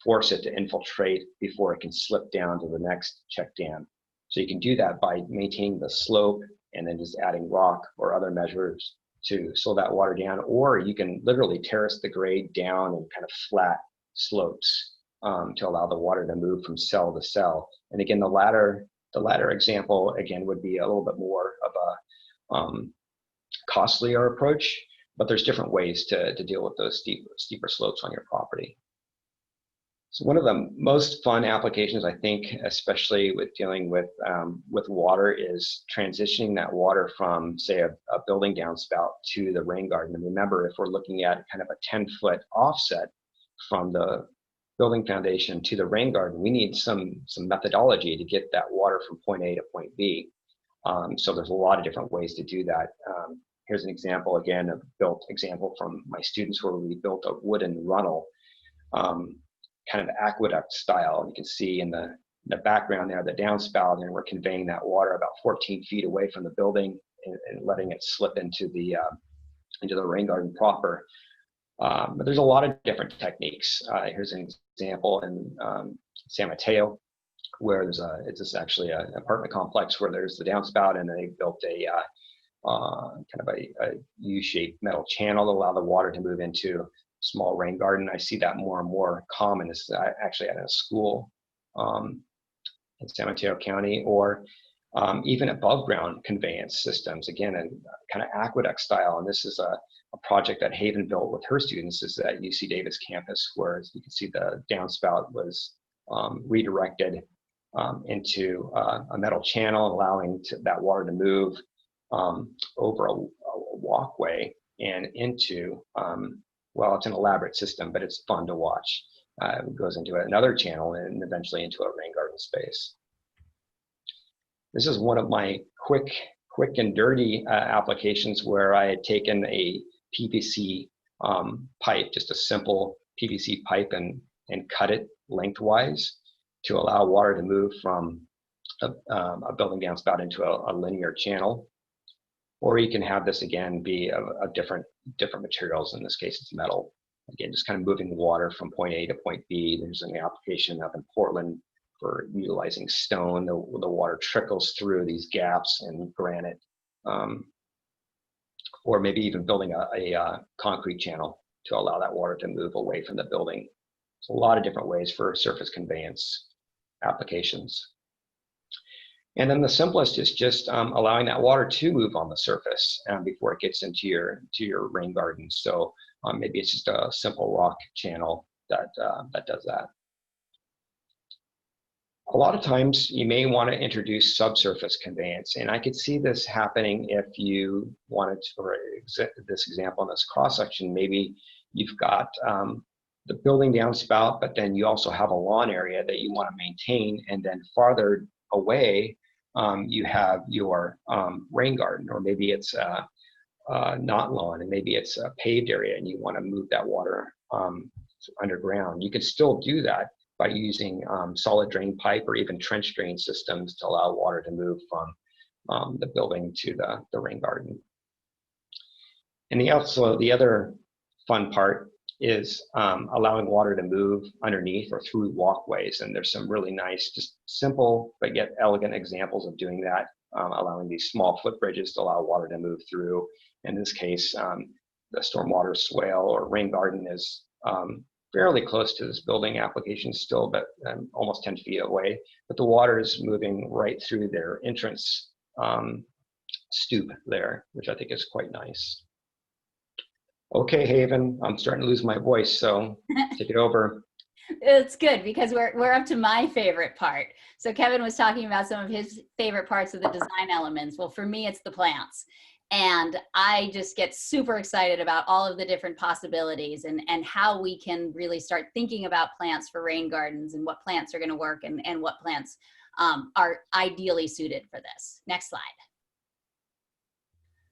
force it to infiltrate before it can slip down to the next check dam. So you can do that by maintaining the slope and then just adding rock or other measures to slow that water down, or you can literally terrace the grade down and kind of flat slopes to allow the water to move from cell to cell. And again, the latter example again would be a little bit more of a costlier approach, but there's different ways to deal with those steeper slopes on your property. So one of the most fun applications, I think, especially with dealing with water, is transitioning that water from, say, a building downspout to the rain garden. And remember, if we're looking at kind of a 10-foot offset from the building foundation to the rain garden, we need some methodology to get that water from point A to point B. So there's a lot of different ways to do that. Here's an example, again, a built example from my students where we built a wooden runnel, kind of aqueduct style. You can see in the background there, the downspout, and we're conveying that water about 14 feet away from the building and letting it slip into the rain garden proper. But there's a lot of different techniques. Here's an example in San Mateo, where it's actually an apartment complex where there's the downspout, and they built a kind of a U-shaped metal channel to allow the water to move into small rain garden. I see that more and more common. It's actually at a school in San Mateo County, or even above ground conveyance systems, again, and kind of aqueduct style. And this is a project that Haven built with her students. This is at UC Davis campus, where, as you can see, the downspout was redirected into a metal channel, allowing that water to move over a walkway and into well, it's an elaborate system, but it's fun to watch. It goes into another channel and eventually into a rain garden space. This is one of my quick and dirty applications where I had taken a PVC pipe, just a simple PVC pipe, and cut it lengthwise to allow water to move from a building downspout into a linear channel. Or you can have this again be of different materials. In this case, it's metal. Again, just kind of moving water from point A to point B. There's an application up in Portland for utilizing stone. The water trickles through these gaps in granite, or maybe even building a concrete channel to allow that water to move away from the building. So a lot of different ways for surface conveyance applications. And then the simplest is just allowing that water to move on the surface before it gets into your rain garden. So maybe it's just a simple rock channel that does that. A lot of times you may want to introduce subsurface conveyance, and I could see this happening if you wanted to, for this example in this cross section, maybe you've got the building downspout, but then you also have a lawn area that you want to maintain, and then farther away you have your rain garden, or maybe it's not lawn, and maybe it's a paved area and you want to move that water underground. You could still do that by using solid drain pipe or even trench drain systems to allow water to move from the building to the rain garden. And the other fun part is allowing water to move underneath or through walkways. And there's some really nice, just simple but yet elegant examples of doing that, allowing these small footbridges to allow water to move through. In this case, the stormwater swale or rain garden is fairly close to this building application still, but almost 10 feet away. But the water is moving right through their entrance stoop there, which I think is quite nice. Okay, Haven, I'm starting to lose my voice, so take it over. It's good because we're up to my favorite part. So Kevin was talking about some of his favorite parts of the design elements. Well, for me, it's the plants. And I just get super excited about all of the different possibilities and how we can really start thinking about plants for rain gardens and what plants are going to work and what plants are ideally suited for this. Next slide.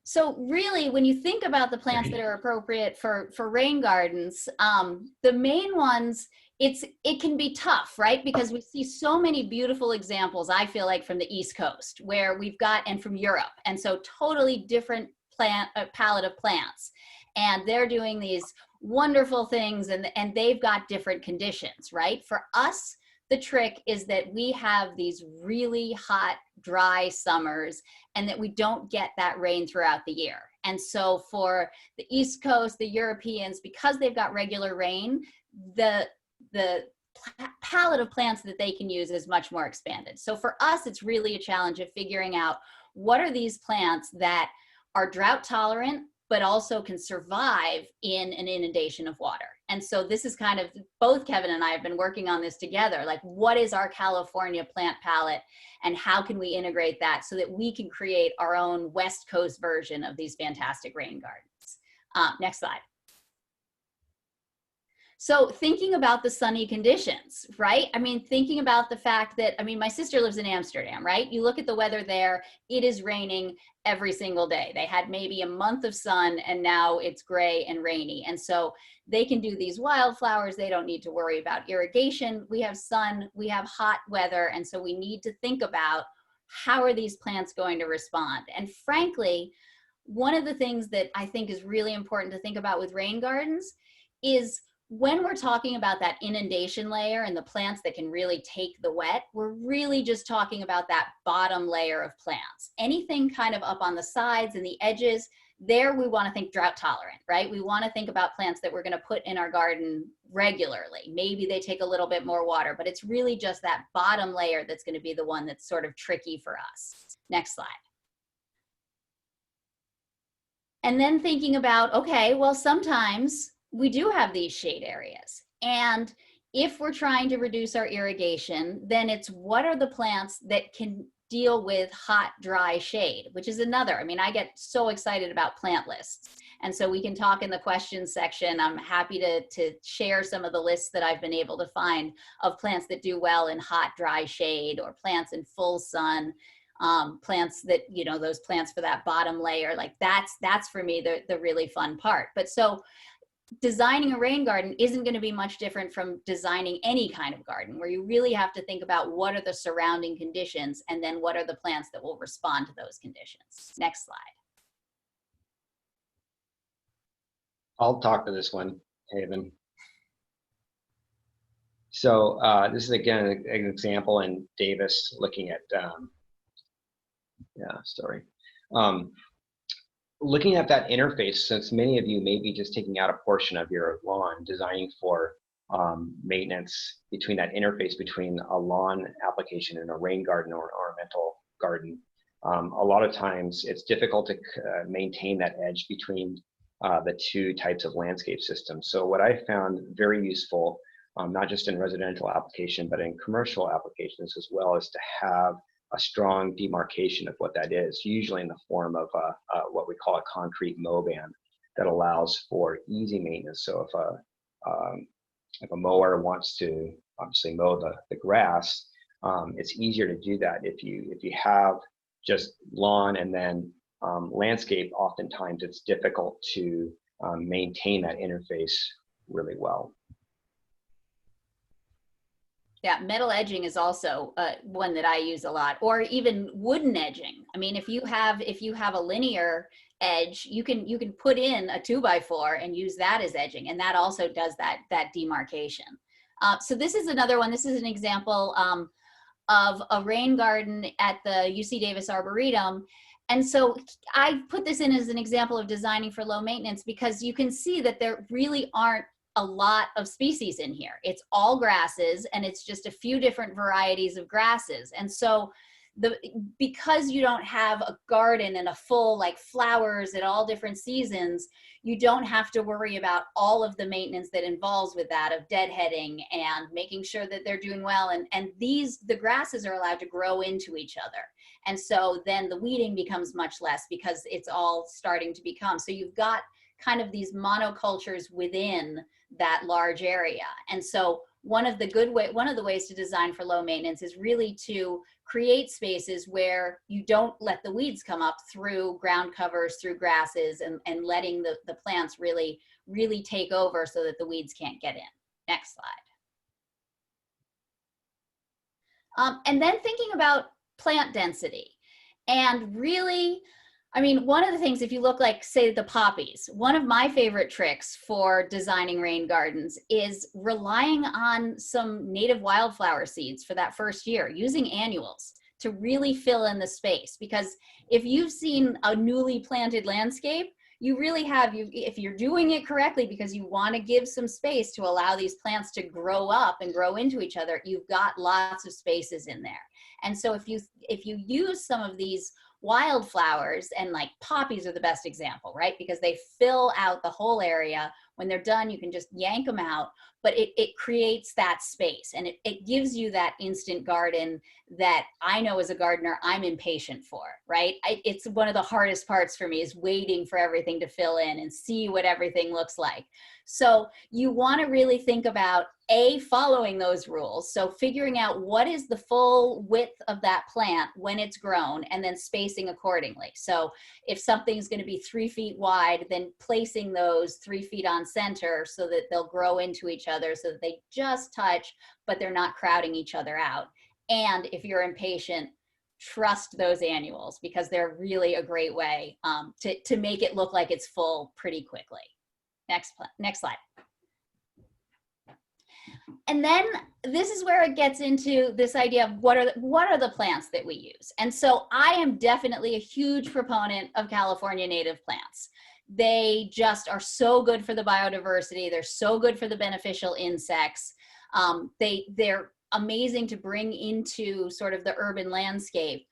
So really, when you think about the plants that are appropriate for rain gardens, the main ones, it can be tough, right? Because we see so many beautiful examples, I feel like, from the East Coast where we've got, and from Europe. And so totally different palette of plants. And they're doing these wonderful things and they've got different conditions, right? For us, the trick is that we have these really hot, dry summers and that we don't get that rain throughout the year. And so for the East Coast, the Europeans, because they've got regular rain, the palette of plants that they can use is much more expanded. So for us, it's really a challenge of figuring out what are these plants that are drought tolerant, but also can survive in an inundation of water. And so this is kind of, both Kevin and I have been working on this together, like what is our California plant palette and how can we integrate that so that we can create our own West Coast version of these fantastic rain gardens. Next slide. So thinking about the sunny conditions, right? I mean, thinking about the fact that, I mean, my sister lives in Amsterdam, right? You look at the weather there, it is raining every single day. They had maybe a month of sun and now it's gray and rainy. And so they can do these wildflowers. They don't need to worry about irrigation. We have sun, we have hot weather. And so we need to think about how are these plants going to respond? And frankly, one of the things that I think is really important to think about with rain gardens is when we're talking about that inundation layer and the plants that can really take the wet, we're really just talking about that bottom layer of plants. Anything kind of up on the sides and the edges, there we want to think drought tolerant, right? We want to think about plants that we're going to put in our garden regularly. Maybe they take a little bit more water, but it's really just that bottom layer that's going to be the one that's sort of tricky for us. Next slide. And then thinking about, okay, well, sometimes we do have these shade areas. And if we're trying to reduce our irrigation, then it's what are the plants that can deal with hot, dry shade, which is another. I mean, I get so excited about plant lists. And so we can talk in the questions section. I'm happy to share some of the lists that I've been able to find of plants that do well in hot, dry shade, or plants in full sun, plants that, you know, those plants for that bottom layer. Like that's for me the really fun part. But so designing a rain garden isn't going to be much different from designing any kind of garden, where you really have to think about what are the surrounding conditions and then what are the plants that will respond to those conditions. Next slide. I'll talk to this one, Haven. So this is again an example in Davis looking at, looking at that interface, since many of you may be just taking out a portion of your lawn, designing for maintenance between that interface between a lawn application and a rain garden or an ornamental garden. A lot of times it's difficult to maintain that edge between the two types of landscape systems. So what I found very useful, not just in residential application, but in commercial applications as well, is to have a strong demarcation of what that is, usually in the form of what we call a concrete mow band that allows for easy maintenance. So if a mower wants to obviously mow the grass, it's easier to do that. If you have just lawn and then landscape, oftentimes it's difficult to maintain that interface really well. Yeah, metal edging is also one that I use a lot, or even wooden edging. I mean, if you have a linear edge, you can put in a 2x4 and use that as edging, and that also does that demarcation. So this is another one. This is an example of a rain garden at the UC Davis Arboretum. And so I put this in as an example of designing for low maintenance because you can see that there really aren't a lot of species in here. It's all grasses, and it's just a few different varieties of grasses. And so because you don't have a garden and a full like flowers at all different seasons, you don't have to worry about all of the maintenance that involves with that, of deadheading and making sure that they're doing well. And the grasses are allowed to grow into each other. And so then the weeding becomes much less because it's all starting to become, so you've got kind of these monocultures within that large area. And so one of the ways to design for low maintenance is really to create spaces where you don't let the weeds come up through ground covers, through grasses, and letting the plants really take over so that the weeds can't get in. Next slide. And then thinking about plant density. And really, I mean, one of the things, if you look like, say, the poppies, one of my favorite tricks for designing rain gardens is relying on some native wildflower seeds for that first year, using annuals to really fill in the space. Because if you've seen a newly planted landscape, you really have, if you're doing it correctly because you want to give some space to allow these plants to grow up and grow into each other, you've got lots of spaces in there. And so if you use some of these wildflowers, and like poppies are the best example, right? Because they fill out the whole area. When they're done, you can just yank them out, but it creates that space, and it gives you that instant garden that I know as a gardener, I'm impatient for, right? It's one of the hardest parts for me, is waiting for everything to fill in and see what everything looks like. So you want to really think about following those rules. So figuring out what is the full width of that plant when it's grown, and then spacing accordingly. So if something's going to be 3 feet wide, then placing those 3 feet on center so that they'll grow into each other, so that they just touch, but they're not crowding each other out. And if you're impatient, trust those annuals, because they're really a great way to make it look like it's full pretty quickly. Next slide. And then this is where it gets into this idea of what are the plants that we use. And so I am definitely a huge proponent of California native plants. They just are so good for the biodiversity. They're so good for the beneficial insects. They're amazing to bring into sort of the urban landscape.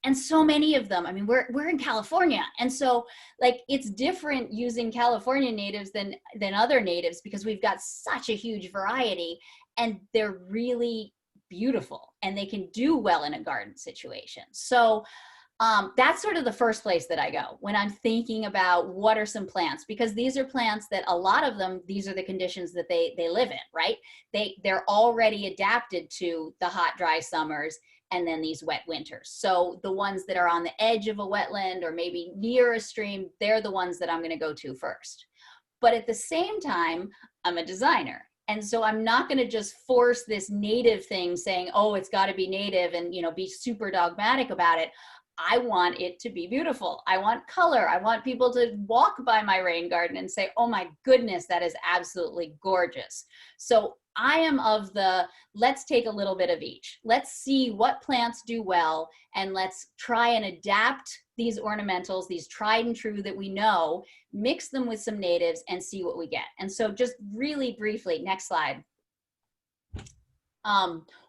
And so many of them, I mean, we're in California. And so like, it's different using California natives than other natives, because we've got such a huge variety, and they're really beautiful and they can do well in a garden situation. So that's sort of the first place that I go when I'm thinking about what are some plants, because these are plants that a lot of them, these are the conditions that they live in, right? They're already adapted to the hot, dry summers and then these wet winters. So the ones that are on the edge of a wetland or maybe near a stream, they're the ones that I'm going to go to first. But at the same time, I'm a designer. And so I'm not going to just force this native thing saying, oh, it's got to be native and, you know, be super dogmatic about it. I want it to be beautiful. I want color. I want people to walk by my rain garden and say, oh my goodness, that is absolutely gorgeous. So I am of the, let's take a little bit of each. Let's see what plants do well, and let's try and adapt these ornamentals, these tried and true that we know, mix them with some natives and see what we get. And so just really briefly, next slide.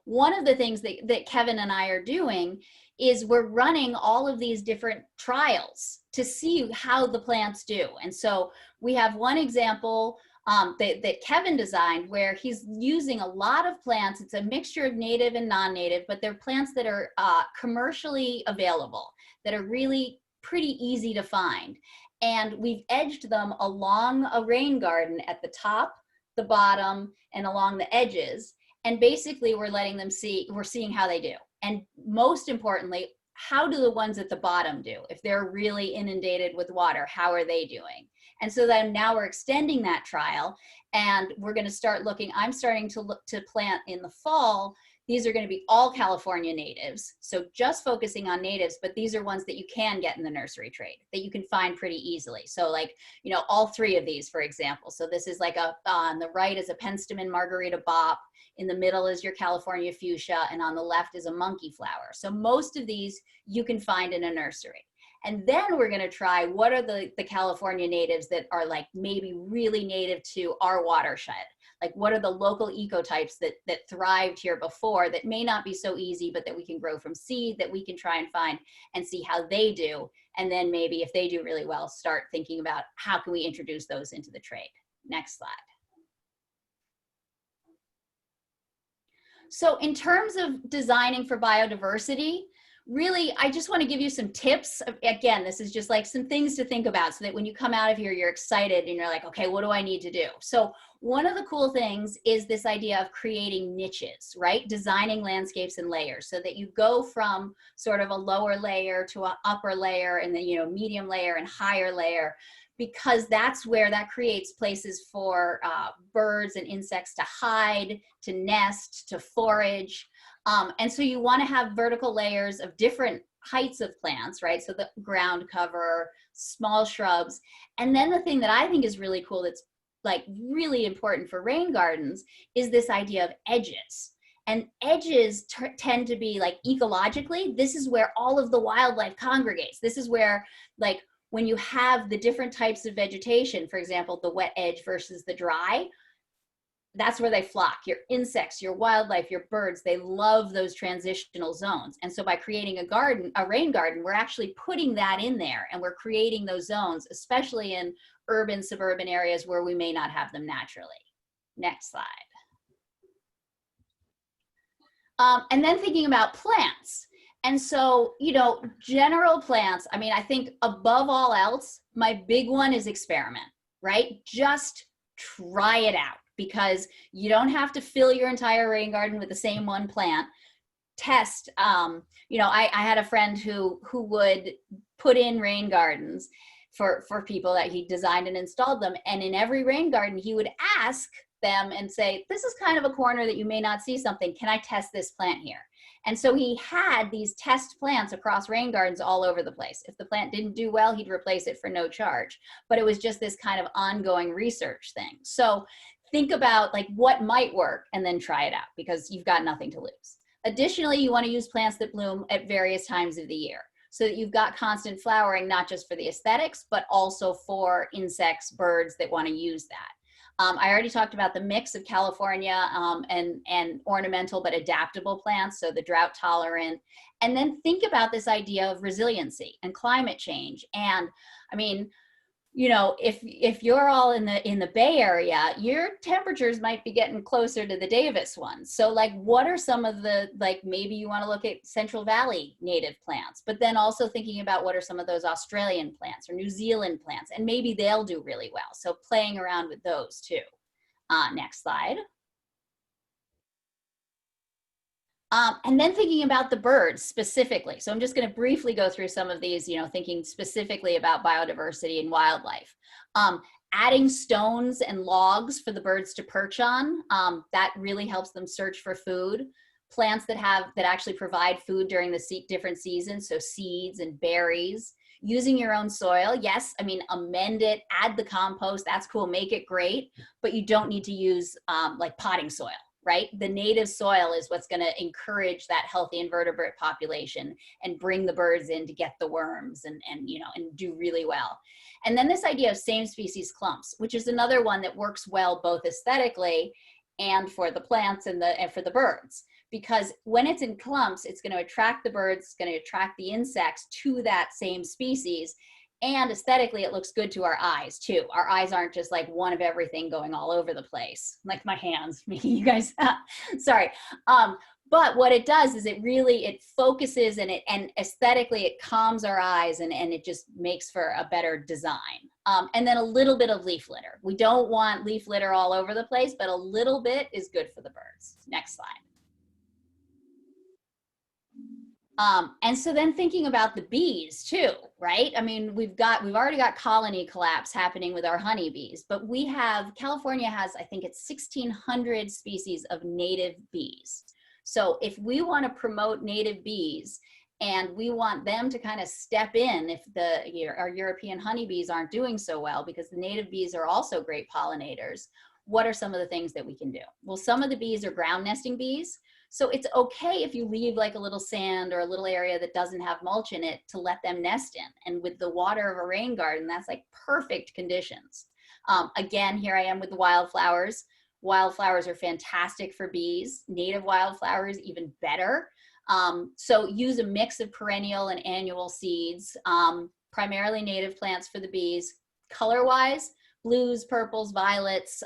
One of the things that Kevin and I are doing is we're running all of these different trials to see how the plants do. And so we have one example that Kevin designed where he's using a lot of plants. It's a mixture of native and non-native, but they're plants that are commercially available, that are really pretty easy to find. And we've edged them along a rain garden at the top, the bottom, and along the edges. And basically we're letting them see, we're seeing how they do. And most importantly, how do the ones at the bottom do? If they're really inundated with water, how are they doing? And so then now we're extending that trial, and we're going to start looking, I'm starting to look to plant in the fall. These are going to be all California natives. So just focusing on natives, but these are ones that you can get in the nursery trade that you can find pretty easily. So like, you know, all three of these, for example. So this is like on the right is a Penstemon Margarita Bop. In the middle is your California fuchsia, and on the left is a monkey flower. So most of these you can find in a nursery. And then we're going to try what are the California natives that are like maybe really native to our watershed. Like what are the local ecotypes that thrived here before that may not be so easy, but that we can grow from seed, that we can try and find and see how they do. And then maybe if they do really well, start thinking about how can we introduce those into the trade. Next slide. So in terms of designing for biodiversity, really, I just want to give you some tips. Again, this is just like some things to think about so that when you come out of here, you're excited and you're like, okay, what do I need to do? So one of the cool things is this idea of creating niches, right? Designing landscapes in layers so that you go from sort of a lower layer to an upper layer and then, you know, medium layer and higher layer, because that's where that creates places for birds and insects to hide, to nest, to forage. And so you want to have vertical layers of different heights of plants, right? So the ground cover, small shrubs. And then the thing that I think is really cool that's like really important for rain gardens is this idea of edges. And edges tend to be like ecologically, this is where all of the wildlife congregates. This is where like when you have the different types of vegetation, for example, the wet edge versus the dry, that's where they flock. Your insects, your wildlife, your birds, they love those transitional zones. And so by creating a garden, a rain garden, we're actually putting that in there and we're creating those zones, especially in urban, suburban areas where we may not have them naturally. Next slide. And then thinking about plants. And so, you know, general plants, I mean, I think above all else, my big one is experiment, right? Just try it out, because you don't have to fill your entire rain garden with the same one plant. Test, you know, I had a friend who would put in rain gardens for people that he designed and installed them. And in every rain garden, he would ask them and say, this is kind of a corner that you may not see something. Can I test this plant here? And so he had these test plants across rain gardens all over the place. If the plant didn't do well, he'd replace it for no charge. But it was just this kind of ongoing research thing. So think about like what might work and then try it out, because you've got nothing to lose. Additionally, you want to use plants that bloom at various times of the year so that you've got constant flowering, not just for the aesthetics, but also for insects, birds that want to use that. I already talked about the mix of California and ornamental but adaptable plants, so the drought tolerant. And then think about this idea of resiliency and climate change. And I mean, you know, if you're all in the Bay Area, your temperatures might be getting closer to the Davis ones. So like, what are some of the, like, maybe you want to look at Central Valley native plants, but then also thinking about what are some of those Australian plants or New Zealand plants, and maybe they'll do really well. So playing around with those too. Next slide. And then thinking about the birds specifically. So I'm just going to briefly go through some of these, you know, thinking specifically about biodiversity and wildlife. Adding stones and logs for the birds to perch on, that really helps them search for food. Plants that actually provide food during the different seasons, so seeds and berries. Using your own soil, yes, I mean, amend it, add the compost, that's cool, make it great, but you don't need to use like potting soil. Right? The native soil is what's going to encourage that healthy invertebrate population and bring the birds in to get the worms and you know, and do really well. And then this idea of same species clumps, which is another one that works well both aesthetically and for the plants and for the birds. Because when it's in clumps, it's going to attract the birds, it's going to attract the insects to that same species. And aesthetically, it looks good to our eyes too. Our eyes aren't just like one of everything going all over the place, like my hands, making you guys, sorry. But what it does is it focuses and aesthetically it calms our eyes and it just makes for a better design. And then a little bit of leaf litter. We don't want leaf litter all over the place, but a little bit is good for the birds. Next slide. And so then thinking about the bees too, right? I mean, we've already got colony collapse happening with our honeybees, but California has, I think it's 1,600 species of native bees. So if we want to promote native bees and we want them to kind of step in if our European honeybees aren't doing so well, because the native bees are also great pollinators, what are some of the things that we can do? Well, some of the bees are ground nesting bees. So it's okay if you leave like a little sand or a little area that doesn't have mulch in it to let them nest in. And with the water of a rain garden, that's like perfect conditions. Again, here I am with the wildflowers. Wildflowers are fantastic for bees. Native wildflowers, even better. So use a mix of perennial and annual seeds, primarily native plants for the bees. Color-wise, blues, purples, violets,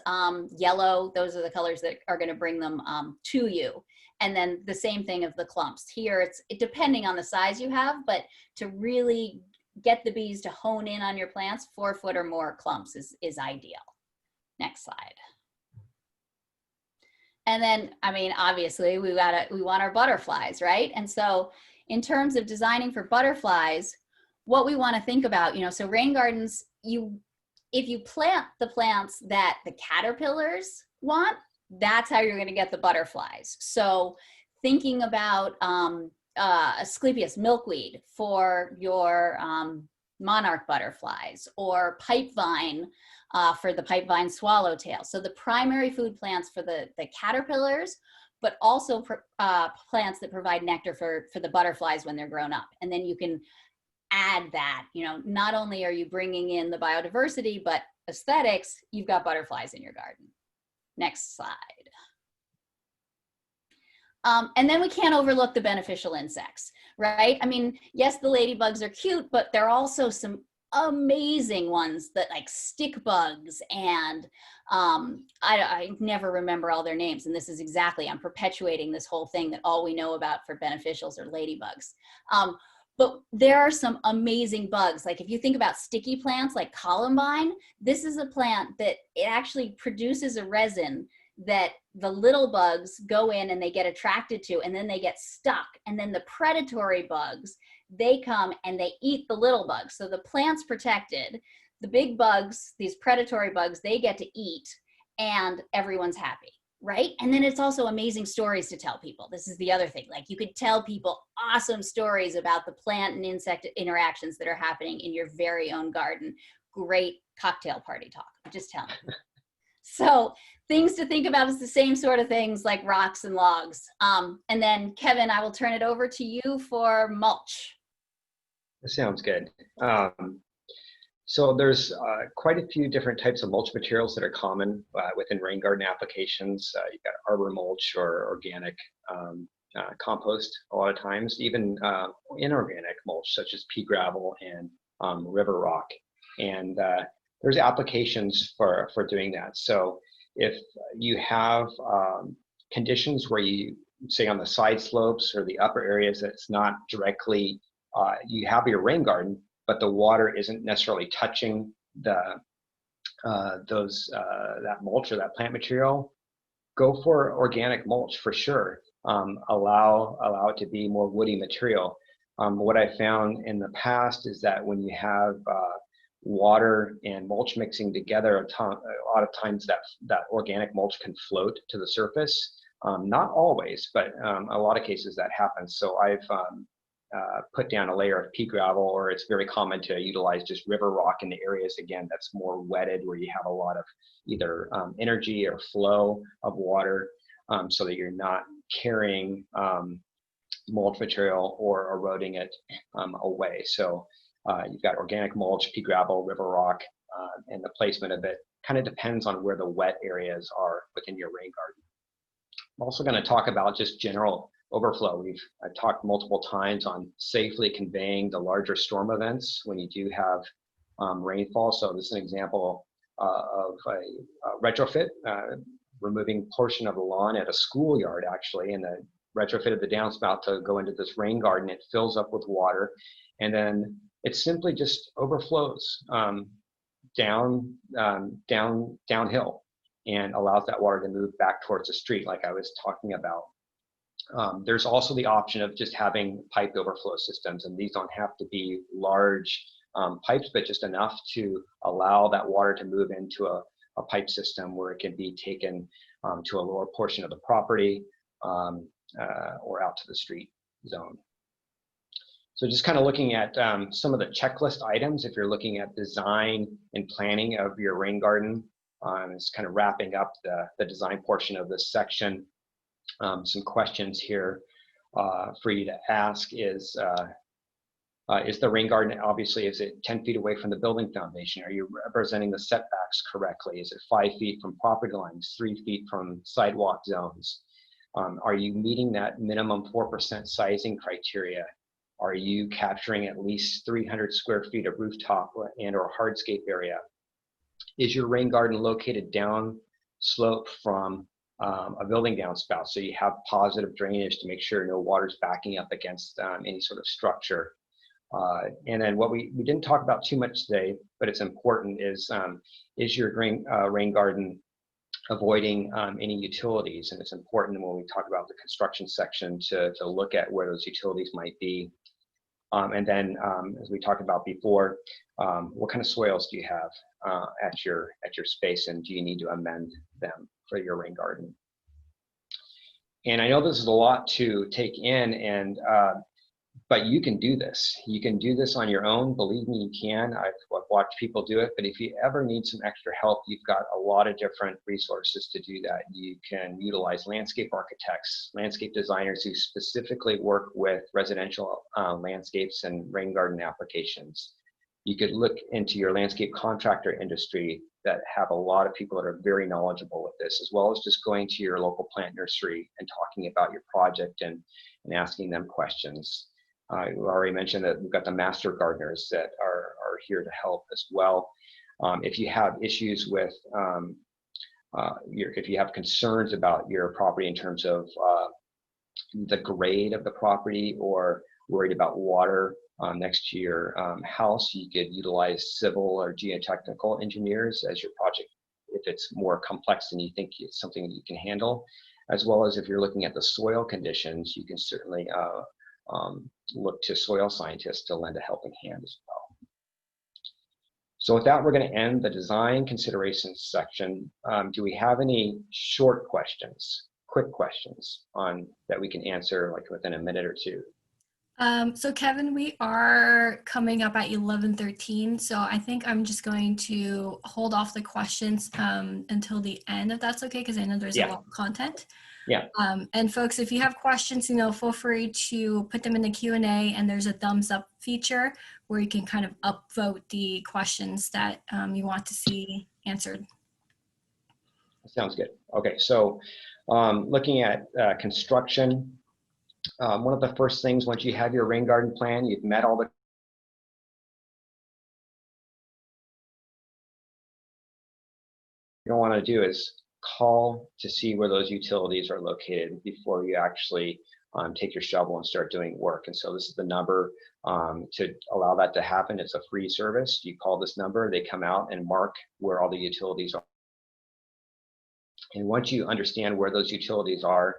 yellow, those are the colors that are going to bring them to you. And then the same thing of the clumps. Here, it's depending on the size you have, but to really get the bees to hone in on your plants, 4 foot or more clumps is ideal. Next slide. And then, I mean, obviously we want our butterflies, right? And so in terms of designing for butterflies, what we want to think about, you know, so rain gardens, if you plant the plants that the caterpillars want, that's how you're going to get the butterflies. So thinking about Asclepias milkweed for your monarch butterflies, or pipevine for the pipevine swallowtail. So the primary food plants for the caterpillars, but also plants that provide nectar for the butterflies when they're grown up. And then you can add that, you know, not only are you bringing in the biodiversity, but aesthetics, you've got butterflies in your garden. Next slide. And then we can't overlook the beneficial insects, right? I mean, yes, the ladybugs are cute, but there are also some amazing ones that like stick bugs and I never remember all their names. And this is exactly, I'm perpetuating this whole thing that all we know about for beneficials are ladybugs. But there are some amazing bugs. Like if you think about sticky plants like columbine, this is a plant that it actually produces a resin that the little bugs go in and they get attracted to, and then they get stuck. And then the predatory bugs, they come and they eat the little bugs. So the plant's protected. The big bugs, these predatory bugs, they get to eat and everyone's happy. Right? And then it's also amazing stories to tell people. This is the other thing. Like you could tell people awesome stories about the plant and insect interactions that are happening in your very own garden. Great cocktail party talk. I'm just telling you. So things to think about is the same sort of things like rocks and logs. And then Kevin, I will turn it over to you for mulch. That sounds good. So there's quite a few different types of mulch materials that are common within rain garden applications. You've got arbor mulch or organic compost a lot of times, even inorganic mulch such as pea gravel and river rock. And there's applications for doing that. So if you have conditions where you, say on the side slopes or the upper areas that's not directly, you have your rain garden, but the water isn't necessarily touching the that mulch or that plant material, go for organic mulch for sure. Allow it to be more woody material. What I found in the past is that when you have water and mulch mixing together, a lot of times that organic mulch can float to the surface. Not always, but a lot of cases that happens. So I've put down a layer of pea gravel, or it's very common to utilize just river rock in the areas, again, that's more wetted, where you have a lot of either energy or flow of water, so that you're not carrying mulch material or eroding it away. So you've got organic mulch, pea gravel, river rock, and the placement of it kind of depends on where the wet areas are within your rain garden. I'm also going to talk about just general overflow. I've talked multiple times on safely conveying the larger storm events when you do have rainfall. So this is an example of a retrofit, removing portion of the lawn at a schoolyard actually, and the retrofit of the downspout to go into this rain garden. It fills up with water, and then it simply just overflows downhill, and allows that water to move back towards the street, like I was talking about. There's also the option of just having piped overflow systems, and these don't have to be large pipes, but just enough to allow that water to move into a pipe system where it can be taken to a lower portion of the property or out to the street zone. So just kind of looking at some of the checklist items, if you're looking at design and planning of your rain garden, it's kind of wrapping up the design portion of this section. Some questions here for you to ask is the rain garden, obviously, is it 10 feet away from the building foundation? Are you representing the setbacks correctly? Is it 5 feet from property lines, 3 feet from sidewalk zones? Are you meeting that minimum 4% sizing criteria? Are you capturing at least 300 square feet of rooftop and or hardscape area? Is your rain garden located down slope from a building downspout, so you have positive drainage to make sure no water's backing up against any sort of structure? And then what we didn't talk about too much today, but it's important, is your rain garden avoiding any utilities? And it's important when we talk about the construction section to look at where those utilities might be. And then, as we talked about before, what kind of soils do you have at your space, and do you need to amend them for your rain garden? And I know this is a lot to take in, and but you can do this. You can do this on your own. Believe me, you can. I've watched people do it, but if you ever need some extra help, you've got a lot of different resources to do that. You can utilize landscape architects, landscape designers who specifically work with residential landscapes and rain garden applications. You could look into your landscape contractor industry that have a lot of people that are very knowledgeable with this, as well as just going to your local plant nursery and talking about your project and asking them questions. I already mentioned that we've got the master gardeners that are here to help as well. If you have issues with, if you have concerns about your property in terms of the grade of the property, or worried about water next to your house, you could utilize civil or geotechnical engineers as your project if it's more complex than you think it's something that you can handle. As well as if you're looking at the soil conditions, you can certainly look to soil scientists to lend a helping hand as well. So with that, we're going to end the design considerations section. Do we have any short questions, quick questions that we can answer like within a minute or two? So Kevin, we are coming up at 11:13, so I think I'm just going to hold off the questions until the end, if that's okay, because I know there's a lot of content. Yeah. And folks, if you have questions, feel free to put them in the Q&A, and there's a thumbs up feature where you can kind of upvote the questions that you want to see answered. Sounds good. Okay, so looking at construction, one of the first things, once you have your rain garden plan, you've met all the you're going to want to do is call to see where those utilities are located before you actually take your shovel and start doing work. And so this is the number to allow that to happen. It's a free service. You call this number, they come out and mark where all the utilities are. And once you understand where those utilities are,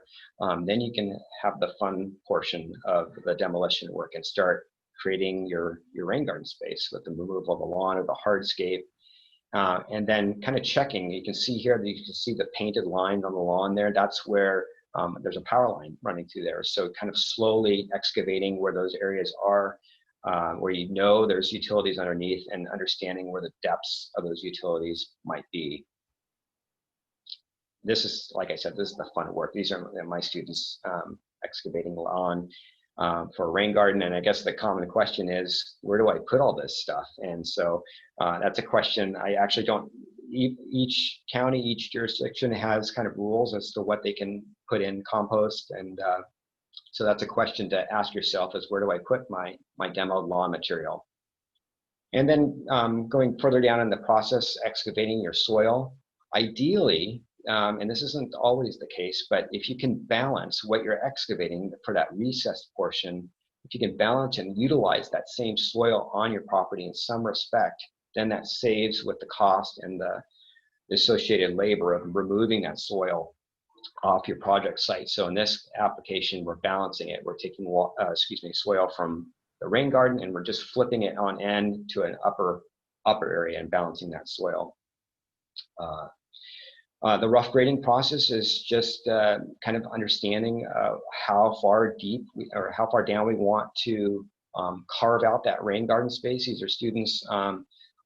then you can have the fun portion of the demolition work and start creating your rain garden space with the removal of the lawn or the hardscape. And then kind of checking, you can see here that you can see the painted lines on the lawn there. That's where there's a power line running through there. So kind of slowly excavating where those areas are, where you know there's utilities underneath, and understanding where the depths of those utilities might be. This is, like I said, this is the fun work. These are my students excavating lawn for a rain garden. And I guess the common question is, where do I put all this stuff? And so that's a question I actually don't, each county, each jurisdiction has kind of rules as to what they can put in compost. And so that's a question to ask yourself, is where do I put my demoed lawn material? And then going further down in the process, excavating your soil. Ideally, and this isn't always the case, but if you can balance what you're excavating for that recessed portion, if you can balance and utilize that same soil on your property in some respect, then that saves with the cost and the associated labor of removing that soil off your project site. So in this application, we're balancing it. We're taking soil from the rain garden, and we're just flipping it on end to an upper area and balancing that soil. The rough grading process is just kind of understanding how far deep or how far down we want to carve out that rain garden space. These are students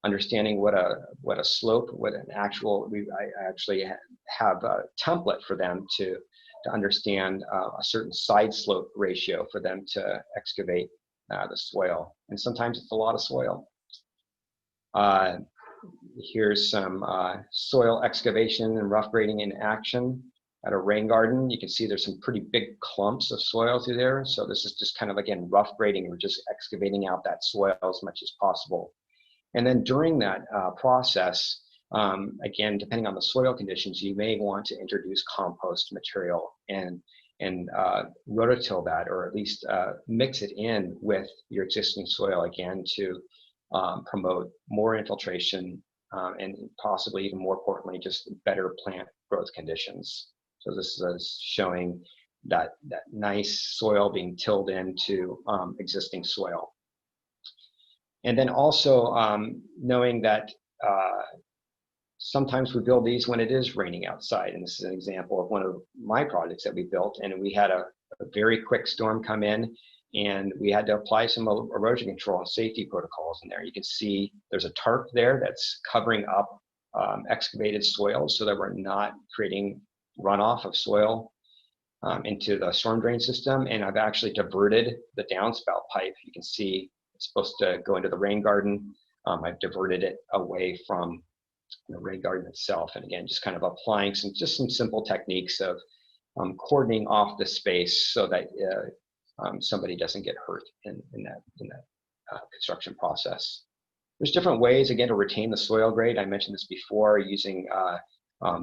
understanding what a slope, what an actual. I actually have a template for them to understand a certain side slope ratio for them to excavate the soil, and sometimes it's a lot of soil. Here's some soil excavation and rough grading in action at a rain garden. You can see there's some pretty big clumps of soil through there. So this is just kind of, again, rough grading. We're just excavating out that soil as much as possible. And then during that process, again, depending on the soil conditions, you may want to introduce compost material and rototill that, or at least mix it in with your existing soil, again, to promote more infiltration and possibly, even more importantly, just better plant growth conditions. So this is showing that nice soil being tilled into existing soil. And then also knowing that sometimes we build these when it is raining outside. And this is an example of one of my projects that we built. And we had a very quick storm come in, and we had to apply some erosion control and safety protocols in there. You can see there's a tarp there that's covering up excavated soil so that we're not creating runoff of soil into the storm drain system. And I've actually diverted the downspout pipe. You can see it's supposed to go into the rain garden. I've diverted it away from the rain garden itself. And again, just kind of applying some simple techniques of cordoning off the space so that somebody doesn't get hurt in that construction process. There's different ways, again, to retain the soil grade. I mentioned this before, using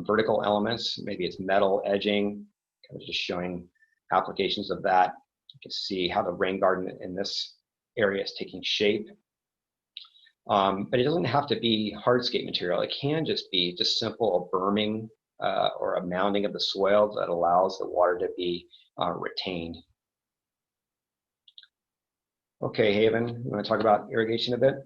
vertical elements. Maybe it's metal edging, kind of just showing applications of that. You can see how the rain garden in this area is taking shape. But it doesn't have to be hardscape material. It can just be just simple berming or a mounding of the soil that allows the water to be retained. Okay, Haven, you want to talk about irrigation a bit?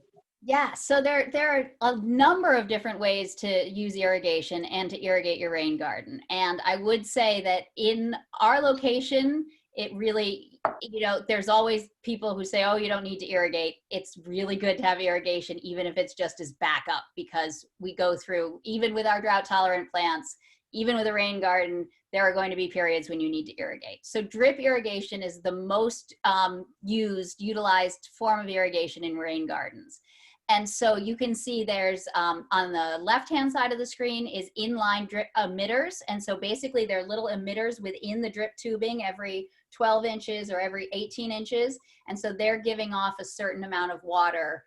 Yeah, so there are a number of different ways to use irrigation and to irrigate your rain garden. And I would say that in our location, it really, there's always people who say, oh, you don't need to irrigate. It's really good to have irrigation, even if it's just as backup, because we go through, even with our drought tolerant plants, even with a rain garden, there are going to be periods when you need to irrigate. So drip irrigation is the most utilized form of irrigation in rain gardens. And so you can see there's on the left-hand side of the screen is inline drip emitters. And so basically they're little emitters within the drip tubing every 12 inches or every 18 inches. And so they're giving off a certain amount of water,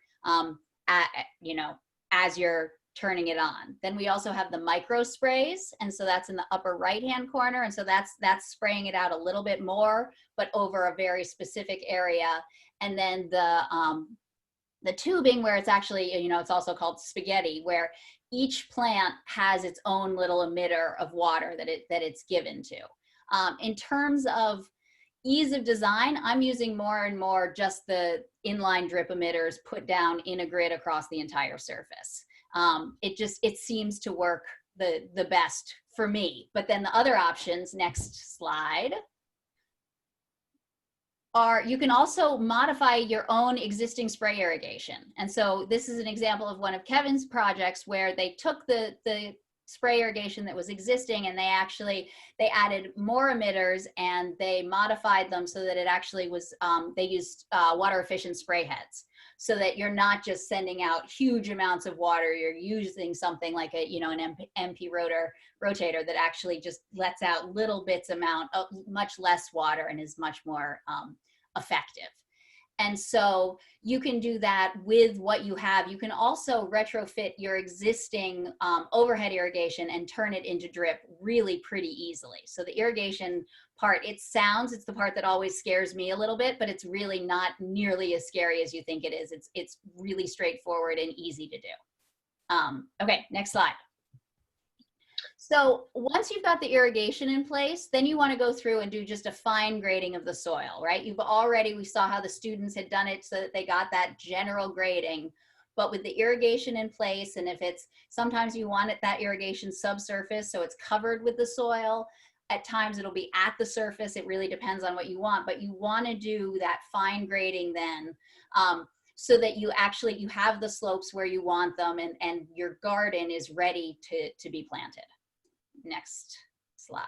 as you're turning it on. Then we also have the micro sprays, and so that's in the upper right-hand corner, and so that's spraying it out a little bit more, but over a very specific area. And then the tubing, where it's actually, you know, it's also called spaghetti, where each plant has its own little emitter of water that it's given to. In terms of ease of design, I'm using more and more just the inline drip emitters put down in a grid across the entire surface. It seems to work the best for me. But then the other options, next slide, are you can also modify your own existing spray irrigation. And so this is an example of one of Kevin's projects where they took the spray irrigation that was existing, and they added more emitters, and they modified them so that it actually was, they used water efficient spray heads, so that you're not just sending out huge amounts of water. You're using something like a, you know, an MP rotator that actually just lets out little bits amount of much less water and is much more effective. And so you can do that with what you have. You can also retrofit your existing overhead irrigation and turn it into drip really pretty easily. So the irrigation part, it's the part that always scares me a little bit, but it's really not nearly as scary as you think it is. It's really straightforward and easy to do. Okay, next slide. So once you've got the irrigation in place, then you want to go through and do just a fine grading of the soil, right? We saw how the students had done it so that they got that general grading. But with the irrigation in place, and sometimes you want that irrigation subsurface, so it's covered with the soil. At times it'll be at the surface. It really depends on what you want, but you want to do that fine grading then, so that you have the slopes where you want them, and your garden is ready to be planted. Next slide.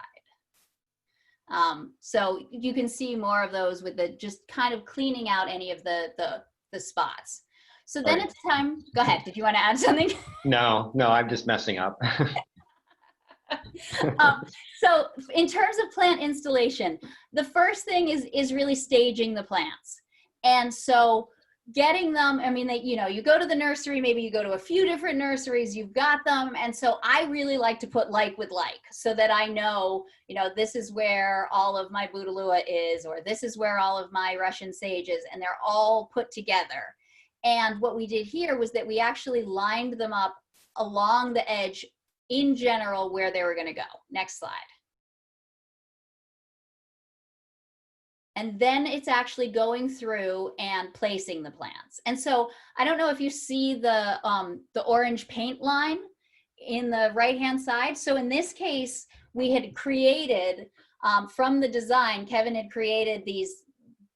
So you can see more of those with the just kind of cleaning out any of the spots. So then it's time. Go ahead. Did you want to add something? No, I'm just messing up. So in terms of plant installation, the first thing is really staging the plants. And so getting them, I mean, you go to the nursery, maybe you go to a few different nurseries, you've got them. And so I really like to put like with like, so that I know, this is where all of my Bouteloua is, or this is where all of my Russian sage is, and they're all put together. And what we did here was that we actually lined them up along the edge in general where they were going to go. Next slide. And then it's actually going through and placing the plants. And so I don't know if you see the orange paint line in the right-hand side. So in this case, we had created, from the design, Kevin had created these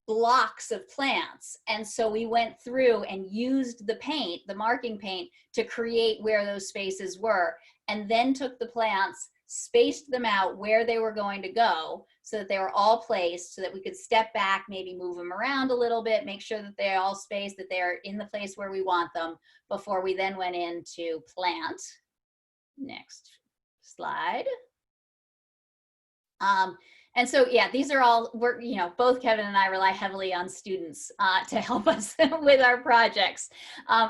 blocks of plants. And so we went through and used the paint, the marking paint, to create where those spaces were, and then took the plants, spaced them out where they were going to go so that they were all placed, so that we could step back, maybe move them around a little bit, make sure that they're all spaced, that they're in the place where we want them, before we then went in to plant. Next slide. And so, yeah, these are all, both Kevin and I rely heavily on students to help us with our projects.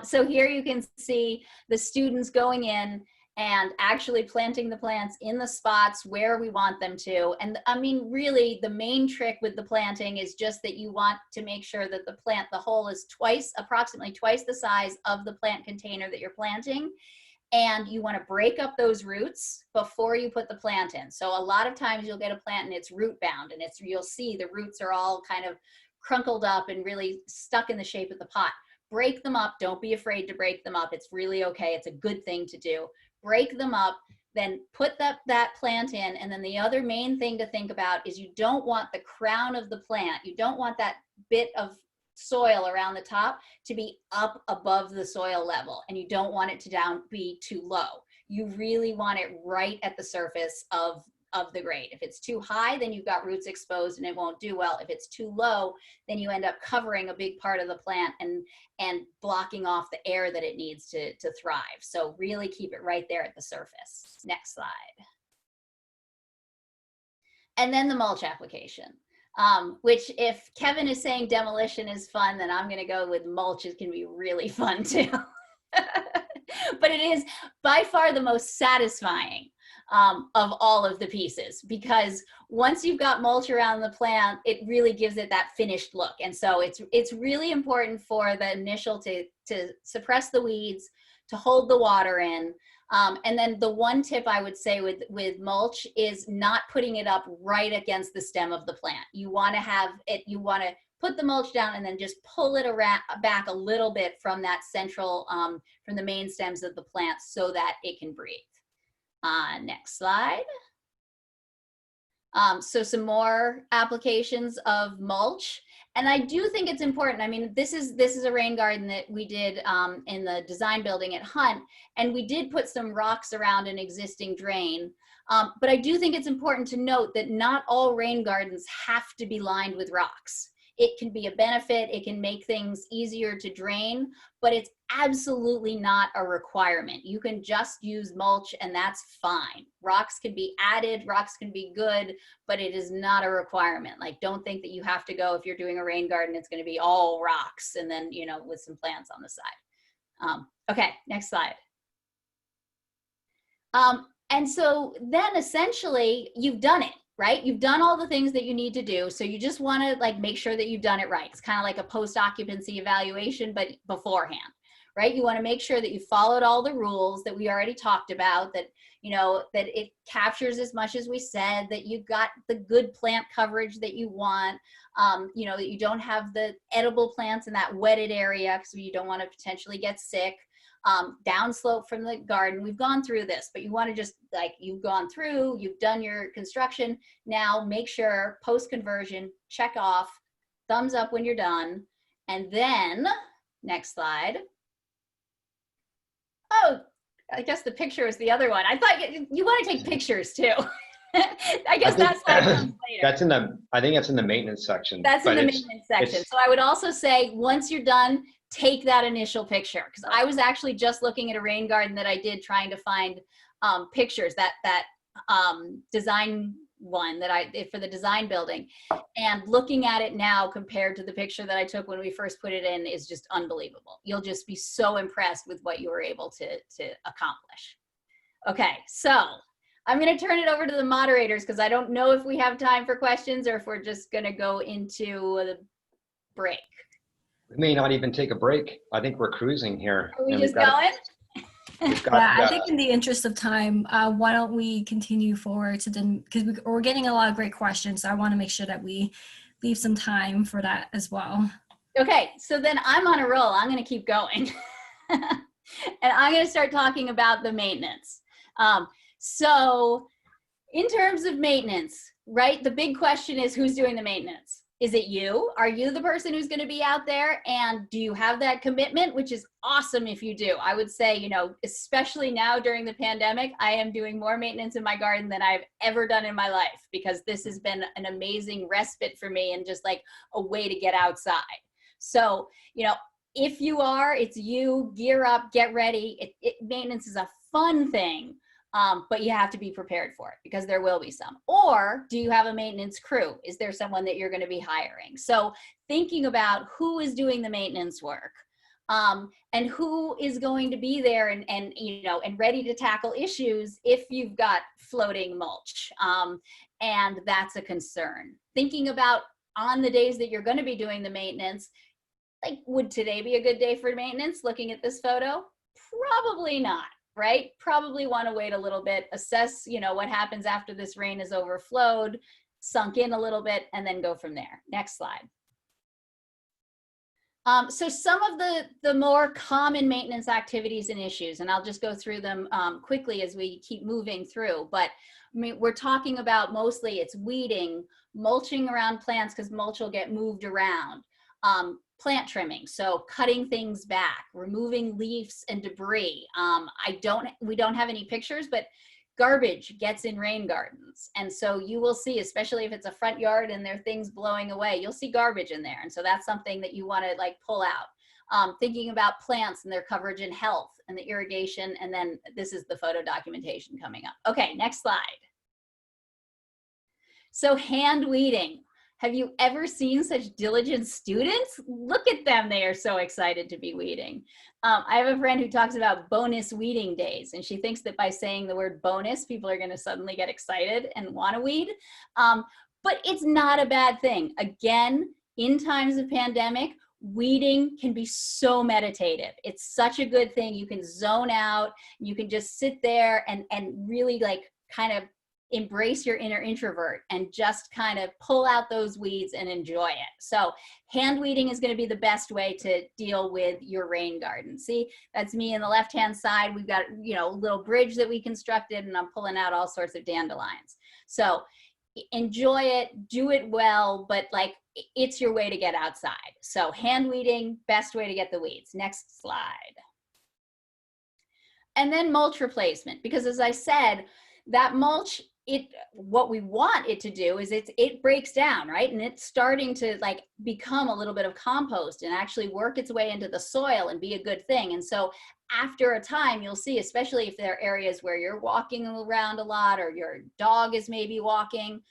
So here you can see the students going in and actually planting the plants in the spots where we want them to. And I mean, really, the main trick with the planting is just that you want to make sure that the hole is approximately twice the size of the plant container that you're planting. And you want to break up those roots before you put the plant in. So a lot of times you'll get a plant and it's root bound, and you'll see the roots are all kind of crunkled up and really stuck in the shape of the pot. Break them up. Don't be afraid to break them up. It's really okay. It's a good thing to do. Break them up, then put that plant in. And then the other main thing to think about is you don't want the crown of the plant. You don't want that bit of soil around the top to be up above the soil level, and you don't want it to be too low. You really want it right at the surface of the grade. If it's too high, then you've got roots exposed and it won't do well. If it's too low, then you end up covering a big part of the plant and blocking off the air that it needs to thrive. So really keep it right there at the surface. Next slide. And then the mulch application. Which, if Kevin is saying demolition is fun, then I'm going to go with mulch. It can be really fun too. but it is by far the most satisfying of all of the pieces, because once you've got mulch around the plant, it really gives it that finished look. And so it's really important for the initial to suppress the weeds, to hold the water in. And then the one tip I would say with mulch is not putting it up right against the stem of the plant. You want to have it, you want to put the mulch down and then just pull it around, back a little bit from that central, from the main stems of the plant so that it can breathe. Next slide. So some more applications of mulch. And I do think it's important. I mean, this is a rain garden that we did in the design building at Hunt, and we did put some rocks around an existing drain. But I do think it's important to note that not all rain gardens have to be lined with rocks. It can be a benefit, it can make things easier to drain, but it's absolutely not a requirement. You can just use mulch and that's fine. Rocks can be added, rocks can be good, but it is not a requirement. Like, don't think that you have to go, if you're doing a rain garden, it's gonna be all rocks and then, you know, with some plants on the side. Okay, next slide. And so then essentially you've done it. Right? You've done all the things that you need to do. So you just want to like make sure that you've done it right. It's kind of like a post-occupancy evaluation, but beforehand, right? You want to make sure that you followed all the rules that we already talked about, that, you know, that it captures as much as we said, that you've got the good plant coverage that you want, you know, that you don't have the edible plants in that wetted area because you don't want to potentially get sick. Downslope from the garden. We've gone through this, but you want to just like, you've gone through, you've done your construction. Now make sure post-conversion, check off, thumbs up when you're done. And then next slide. Oh, I guess the picture is the other one. I thought you want to take pictures too. I guess that's what comes later. That's in the, I think that's in the maintenance section. That's in the maintenance section. So I would also say, once you're done, take that initial picture, because I was actually just looking at a rain garden that I did, trying to find pictures, that design one that I did for the design building, and looking at it now compared to the picture that I took when we first put it in is just unbelievable. You'll just be so impressed with what you were able to accomplish. Okay, so I'm going to turn it over to the moderators, because I don't know if we have time for questions or if we're just going to go into the break. We may not even take a break. I think we're cruising here. Are we just going? Yeah, I think in the interest of time, why don't we continue forward to the, because we're getting a lot of great questions. So I want to make sure that we leave some time for that as well. Okay, so then I'm on a roll. I'm going to keep going. And I'm going to start talking about the maintenance. So in terms of maintenance, right, the big question is, who's doing the maintenance? Is it you? Are you the person who's going to be out there? And do you have that commitment, which is awesome if you do? I would say, you know, especially now during the pandemic, I am doing more maintenance in my garden than I've ever done in my life, because this has been an amazing respite for me and just like a way to get outside. So, you know, if you are, it's you, gear up, get ready. Maintenance is a fun thing. But you have to be prepared for it, because there will be some. Or do you have a maintenance crew? Is there someone that you're going to be hiring? So thinking about who is doing the maintenance work, and who is going to be there and you know, and ready to tackle issues if you've got floating mulch. And that's a concern. Thinking about on the days that you're going to be doing the maintenance, like, would today be a good day for maintenance? Looking at this photo, probably not. Right? Probably want to wait a little bit, assess, you know, what happens after this rain is overflowed, sunk in a little bit, and then go from there. Next slide. So some of the more common maintenance activities and issues, and I'll just go through them quickly as we keep moving through, but I mean, we're talking about mostly it's weeding, mulching around plants because mulch will get moved around, plant trimming, so cutting things back, removing leaves and debris. We don't have any pictures, but garbage gets in rain gardens. And so you will see, especially if it's a front yard and there are things blowing away, you'll see garbage in there. And so that's something that you want to like pull out. Thinking about plants and their coverage and health and the irrigation. And then this is the photo documentation coming up. Okay, next slide. So hand weeding. Have you ever seen such diligent students? Look at them. They are so excited to be weeding. I have a friend who talks about bonus weeding days, and she thinks that by saying the word bonus, people are going to suddenly get excited and want to weed. But it's not a bad thing. Again, in times of pandemic, weeding can be so meditative. It's such a good thing. You can zone out. You can just sit there and really like kind of embrace your inner introvert and just kind of pull out those weeds and enjoy it. So hand weeding is going to be the best way to deal with your rain garden. See, that's me in the left-hand side. We've got, you know, a little bridge that we constructed, and I'm pulling out all sorts of dandelions. So enjoy it, do it well, but like it's your way to get outside. So hand weeding, best way to get the weeds. Next slide. And then mulch replacement, because as I said, that mulch, what we want it to do is it breaks down, right? And it's starting to like become a little bit of compost and actually work its way into the soil and be a good thing. And so after a time, you'll see, especially if there are areas where you're walking around a lot or your dog is maybe walking,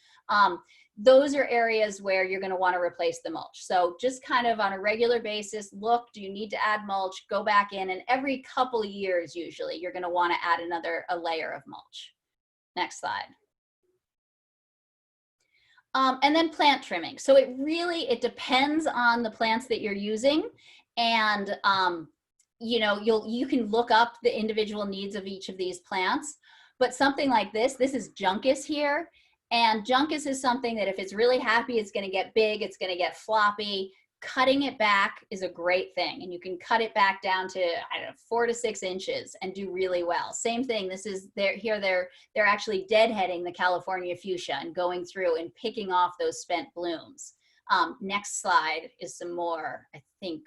those are areas where you're going to want to replace the mulch. So just kind of on a regular basis, look, do you need to add mulch? Go back in, and every couple of years, usually, you're going to want to add a layer of mulch. Next slide. And then plant trimming. So it depends on the plants that you're using, and you know, you can look up the individual needs of each of these plants. But something like this is juncus here, and juncus is something that if it's really happy, it's going to get big, it's going to get floppy. Cutting it back is a great thing, and you can cut it back down to, I don't know, 4 to 6 inches and do really well. Same thing, they're actually deadheading the California fuchsia and going through and picking off those spent blooms. Next slide is some more, I think,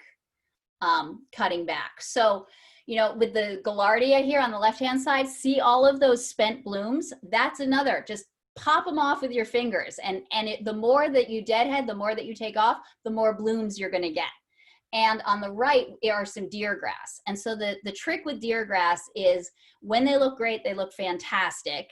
cutting back. So, you know, with the Gaillardia here on the left-hand side, see all of those spent blooms? That's another, just pop them off with your fingers, and the more that you deadhead, the more that you take off, the more blooms you're going to get. And on the right are some deer grass. And so the trick with deer grass is when they look great, they look fantastic.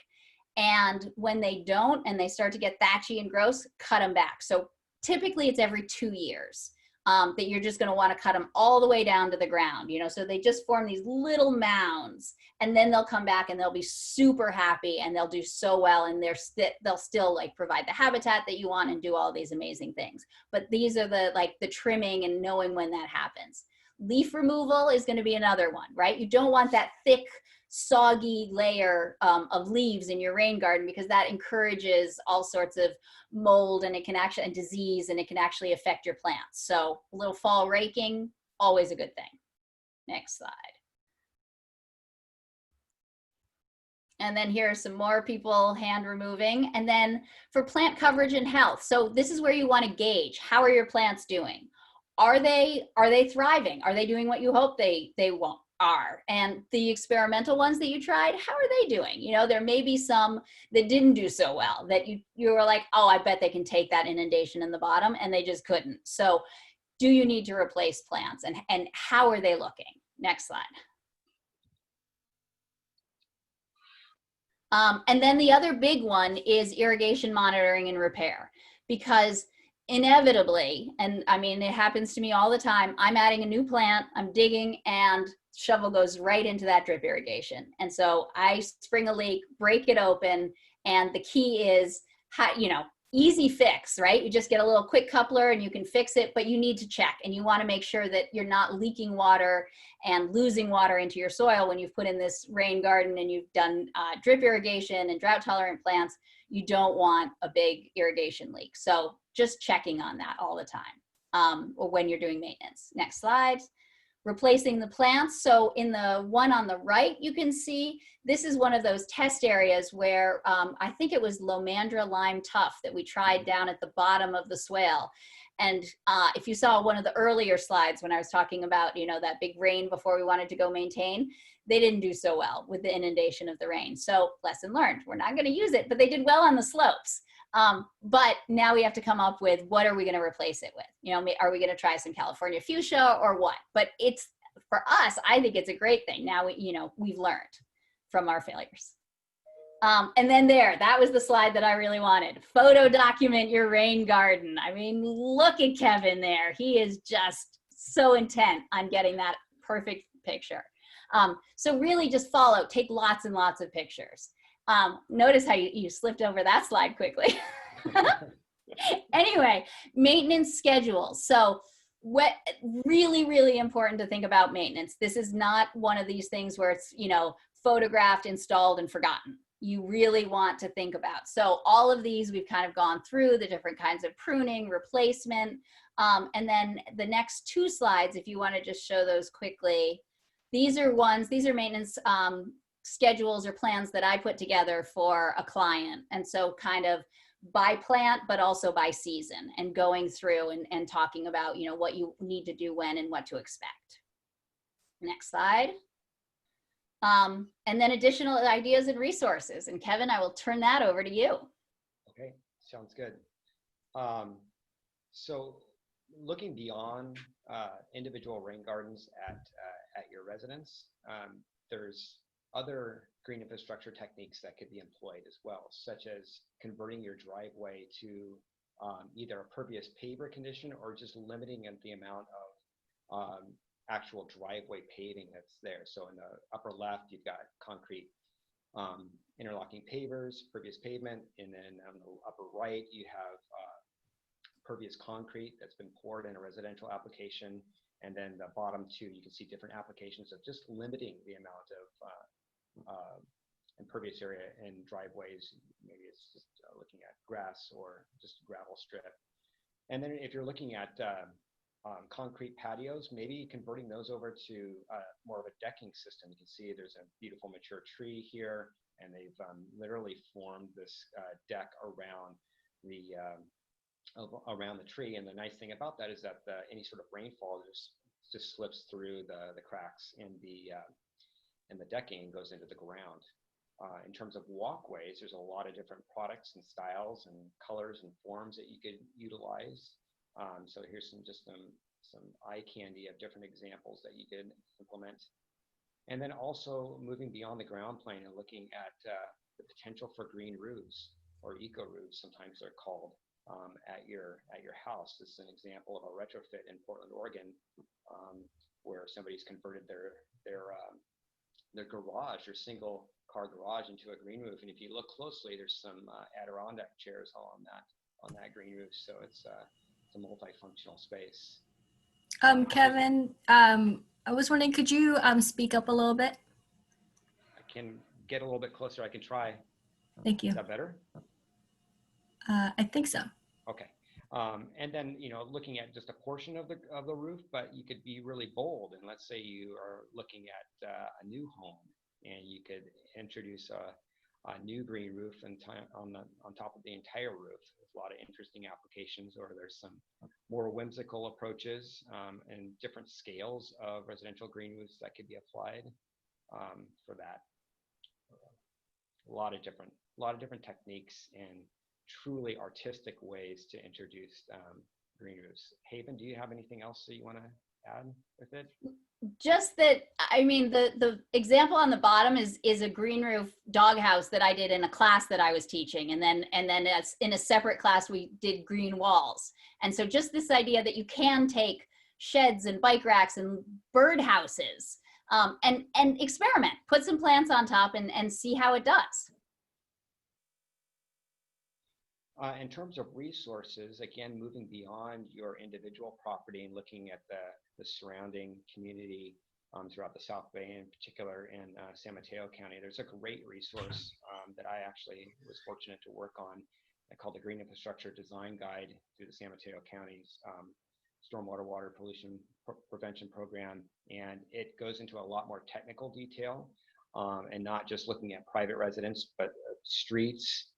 And when they don't and they start to get thatchy and gross, cut them back. So typically it's every 2 years that you're just going to want to cut them all the way down to the ground, you know, so they just form these little mounds, and then they'll come back and they'll be super happy and they'll do so well, and they'll still like provide the habitat that you want and do all these amazing things. But these are the trimming and knowing when that happens. Leaf removal is going to be another one, right? You don't want that thick, soggy layer of leaves in your rain garden, because that encourages all sorts of mold, and it can actually, and disease, and it can actually affect your plants. So a little fall raking, always a good thing. Next slide. And then here are some more people hand removing. And then for plant coverage and health. So this is where you want to gauge, how are your plants doing? Are they thriving? Are they doing what you hope they are? And the experimental ones that you tried, how are they doing? You know, there may be some that didn't do so well, that you were like, oh, I bet they can take that inundation in the bottom, and they just couldn't. So do you need to replace plants, and how are they looking? Next slide. And then the other big one is irrigation monitoring and repair, because inevitably, and I mean, it happens to me all the time, I'm adding a new plant, I'm digging, and shovel goes right into that drip irrigation. And so I spring a leak, break it open, and the key is, you know, easy fix, right? You just get a little quick coupler and you can fix it, but you need to check, and you want to make sure that you're not leaking water and losing water into your soil when you've put in this rain garden and you've done drip irrigation and drought tolerant plants. You don't want a big irrigation leak. So just checking on that all the time, or when you're doing maintenance. Next slide. Replacing the plants. So in the one on the right, you can see this is one of those test areas where I think it was Lomandra lime tuff that we tried down at the bottom of the swale. And if you saw one of the earlier slides when I was talking about, you know, that big rain before we wanted to go maintain, they didn't do so well with the inundation of the rain. So lesson learned, we're not going to use it, but they did well on the slopes. But now we have to come up with, what are we going to replace it with? You know, are we going to try some California fuchsia or what? But it's, for us, I think it's a great thing. Now we've learned from our failures. And then that was the slide that I really wanted. Photo document your rain garden. I mean, look at Kevin there. He is just so intent on getting that perfect picture. So really just take lots and lots of pictures. Notice how you slipped over that slide quickly. Anyway, maintenance schedules. So really, really important to think about maintenance. This is not one of these things where it's, photographed, installed, and forgotten. You really want to think about. So all of these we've kind of gone through, the different kinds of pruning, replacement, and then the next two slides, if you want to just show those quickly. These are maintenance schedules or plans that I put together for a client. And so kind of by plant, but also by season, and going through and talking about, what you need to do when and what to expect. Next slide. And then additional ideas and resources. And Kevin, I will turn that over to you. Okay, sounds good. So looking beyond individual rain gardens at your residence, there's other green infrastructure techniques that could be employed as well, such as converting your driveway to either a pervious paver condition or just limiting the amount of actual driveway paving that's there. So in the upper left, you've got concrete interlocking pavers, pervious pavement, and then on the upper right, you have pervious concrete that's been poured in a residential application. And then the bottom two, you can see different applications of just limiting the amount of impervious area in driveways. Maybe it's just looking at grass or just a gravel strip. And then if you're looking at concrete patios, maybe converting those over to more of a decking system. You can see there's a beautiful mature tree here, and they've literally formed this deck around the tree. And the nice thing about that is that any sort of rainfall just slips through the cracks in the decking and goes into the ground. In terms of walkways, there's a lot of different products and styles and colors and forms that you could utilize. So here's some eye candy of different examples that you could implement. And then also moving beyond the ground plane and looking at the potential for green roofs, or eco roofs, sometimes they're called, at your house. This is an example of a retrofit in Portland, Oregon, where somebody's converted their garage, or single car garage, into a green roof. And if you look closely, there's some Adirondack chairs on that green roof. So it's a multifunctional space. Kevin, I was wondering, could you speak up a little bit? I can get a little bit closer. I can try. Thank you. Is that better? I think so. Okay. And then, looking at just a portion of the roof, but you could be really bold. And let's say you are looking at a new home, and you could introduce a new green roof on top of the entire roof. There's a lot of interesting applications, or there's some more whimsical approaches and different scales of residential green roofs that could be applied for that. A lot of different techniques and truly artistic ways to introduce green roofs. Haven, do you have anything else that you want to add with it? Just that, I mean, the example on the bottom is a green roof doghouse that I did in a class that I was teaching, and then as in a separate class we did green walls. And so just this idea that you can take sheds and bike racks and bird houses and experiment, put some plants on top and see how it does. In terms of resources, again, moving beyond your individual property and looking at the surrounding community throughout the South Bay, in particular in San Mateo County, there's a great resource that I actually was fortunate to work on called the Green Infrastructure Design Guide through the San Mateo County's Stormwater Water Pollution Prevention Program. And it goes into a lot more technical detail and not just looking at private residents, but streets,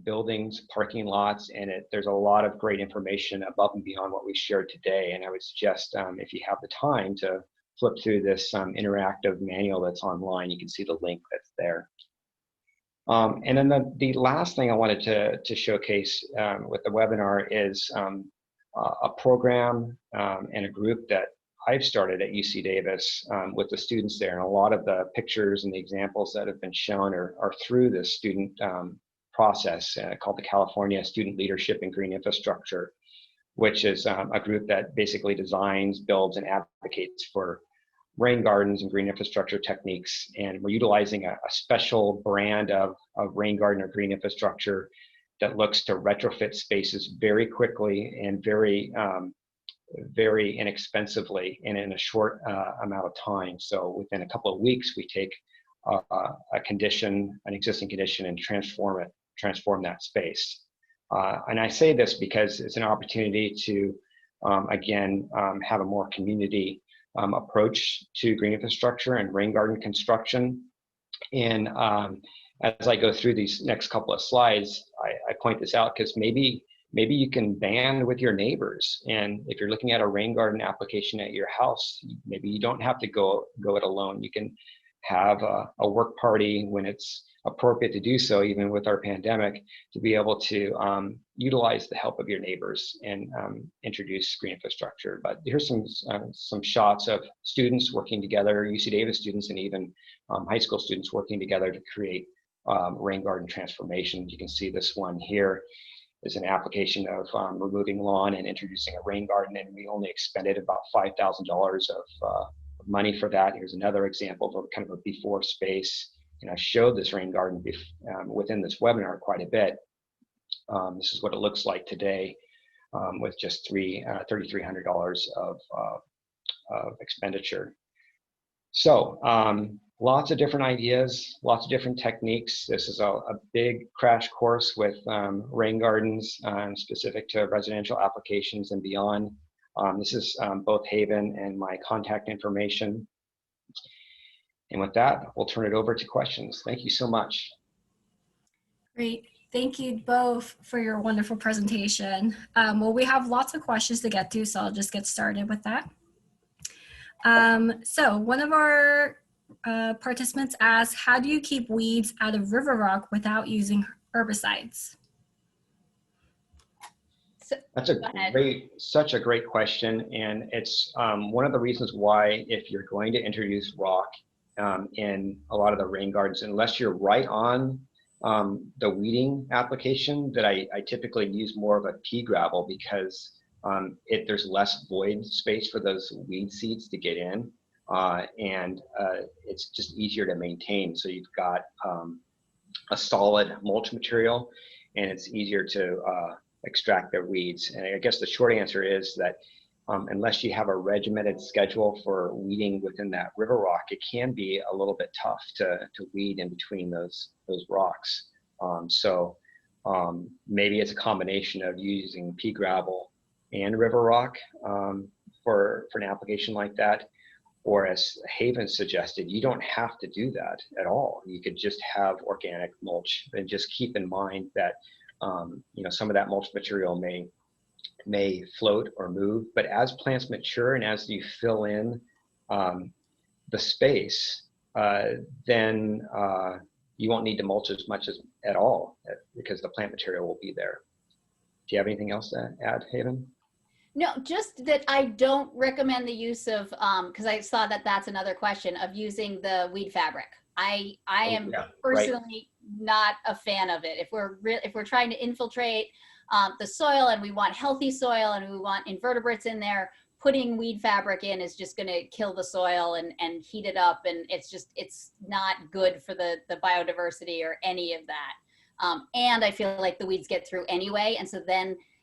buildings, parking lots, and there's a lot of great information above and beyond what we shared today. And I would suggest, if you have the time, to flip through this interactive manual that's online. You can see the link that's there. And then the last thing I wanted to showcase with the webinar is a program and a group that I've started at UC Davis with the students there, and a lot of the pictures and the examples that have been shown are through the student process called the California Student Leadership in Green Infrastructure, which is a group that basically designs, builds, and advocates for rain gardens and green infrastructure techniques. And we're utilizing a special brand of rain garden or green infrastructure that looks to retrofit spaces very quickly and very inexpensively and in a short amount of time. So within a couple of weeks, we take a condition, an existing condition, and transform that space. And I say this because it's an opportunity to, again, have a more community approach to green infrastructure and rain garden construction. And as I go through these next couple of slides, I point this out because maybe you can band with your neighbors. And if you're looking at a rain garden application at your house, maybe you don't have to go it alone. You can have a work party when it's appropriate to do so, even with our pandemic, to be able to utilize the help of your neighbors and introduce green infrastructure. But here's some shots of students working together, UC Davis students, and even high school students working together to create rain garden transformations. You can see this one here is an application of removing lawn and introducing a rain garden, and we only expended about $5,000 of money for that. Here's another example of kind of a before space. And I showed this rain garden within this webinar quite a bit. This is what it looks like today with just $3,300 of expenditure. So lots of different ideas, lots of different techniques. This is a big crash course with rain gardens specific to residential applications and beyond. This is both Haven and my contact information. And with that, we'll turn it over to questions. Thank you so much. Great. Thank you both for your wonderful presentation. Well, we have lots of questions to get to, so I'll just get started with that. So one of our participants asked, how do you keep weeds out of river rock without using herbicides? That's such a great question. And it's one of the reasons why, if you're going to introduce rock in a lot of the rain gardens, unless you're right on the weeding application, that I typically use more of a pea gravel, because there's less void space for those weed seeds to get in, and it's just easier to maintain. So you've got a solid mulch material, and it's easier to extract the weeds. And I guess the short answer is that unless you have a regimented schedule for weeding within that river rock, it can be a little bit tough to weed in between those rocks. So maybe it's a combination of using pea gravel and river rock for an application like that. Or as Haven suggested, you don't have to do that at all. You could just have organic mulch, and just keep in mind that some of that mulch material may float or move, but as plants mature and as you fill in the space, then you won't need to mulch as much at all, because the plant material will be there. Do you have anything else to add, Haven? No, just that I don't recommend the use of, because I saw that that's another question, of using the weed fabric. I am personally not a fan of it. If we're trying to infiltrate the soil, and we want healthy soil, and we want invertebrates in there, putting weed fabric in is just going to kill the soil and heat it up, and it's not good for the biodiversity or any of that. And I feel like the weeds get through anyway,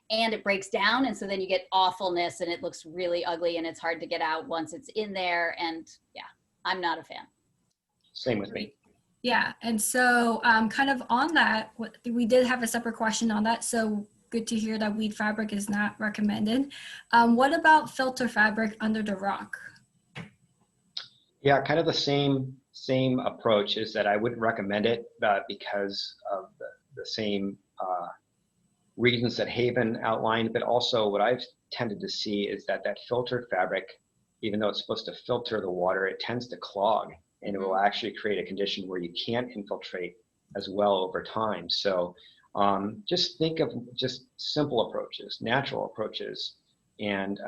and it breaks down, and so then you get awfulness, and it looks really ugly, and it's hard to get out once it's in there. And yeah, I'm not a fan. Same with me. Yeah, and so kind of on that, we did have a separate question on that. So good to hear that weed fabric is not recommended. What about filter fabric under the rock? Yeah, kind of the same approach, is that I wouldn't recommend it because of the same reasons that Haven outlined, but also what I've tended to see is that filtered fabric, even though it's supposed to filter the water, it tends to clog, and it will actually create a condition where you can't infiltrate as well over time. So just think of just simple approaches, natural approaches, and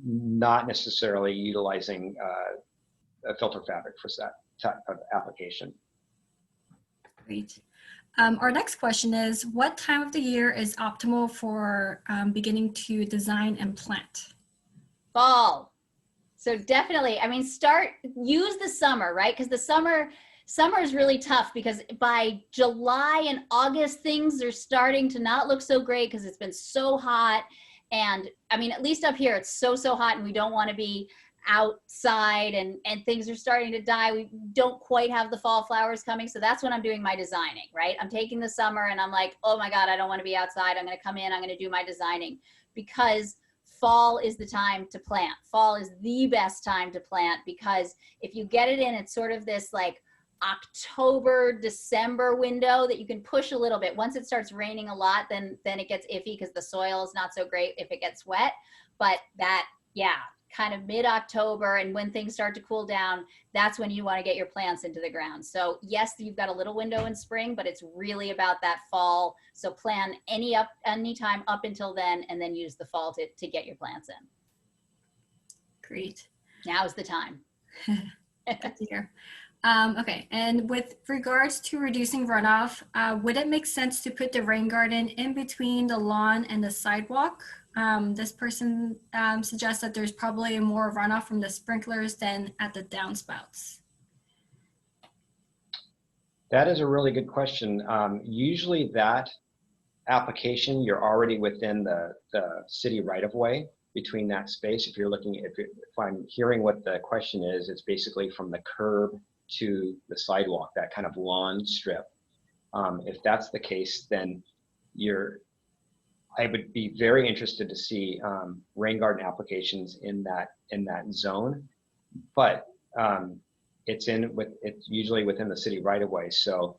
not necessarily utilizing a filter fabric for that type of application. Great. Our next question is, what time of the year is optimal for beginning to design and plant? Fall. So definitely, I mean, use the summer, right? Because the summer is really tough, because by July and August, things are starting to not look so great because it's been so hot. And I mean, at least up here, it's so hot, and we don't want to be outside, and things are starting to die. We don't quite have the fall flowers coming. So that's when I'm doing my designing, right? I'm taking the summer and I'm like, oh my God, I don't want to be outside. I'm going to come in, I'm going to do my designing, because fall is the time to plant. Fall is the best time to plant, because if you get it in, it's sort of this like October, December window that you can push a little bit. Once it starts raining a lot, then it gets iffy because the soil is not so great if it gets wet. But that, yeah, kind of mid-October, and when things start to cool down, that's when you want to get your plants into the ground. So yes, you've got a little window in spring, but it's really about that fall. So plan any time up until then, and then use the fall to get your plants in. Great. Now's the time. Good to hear. Okay, and with regards to reducing runoff, would it make sense to put the rain garden in between the lawn and the sidewalk? This person suggests that there's probably more runoff from the sprinklers than at the downspouts. That is a really good question. Usually that application, you're already within the city right-of-way between that space. If you're looking, if I'm hearing what the question is, it's basically from the curb to the sidewalk, that kind of lawn strip. If that's the case, then I would be very interested to see rain garden applications in that zone, but it's usually within the city right of way. So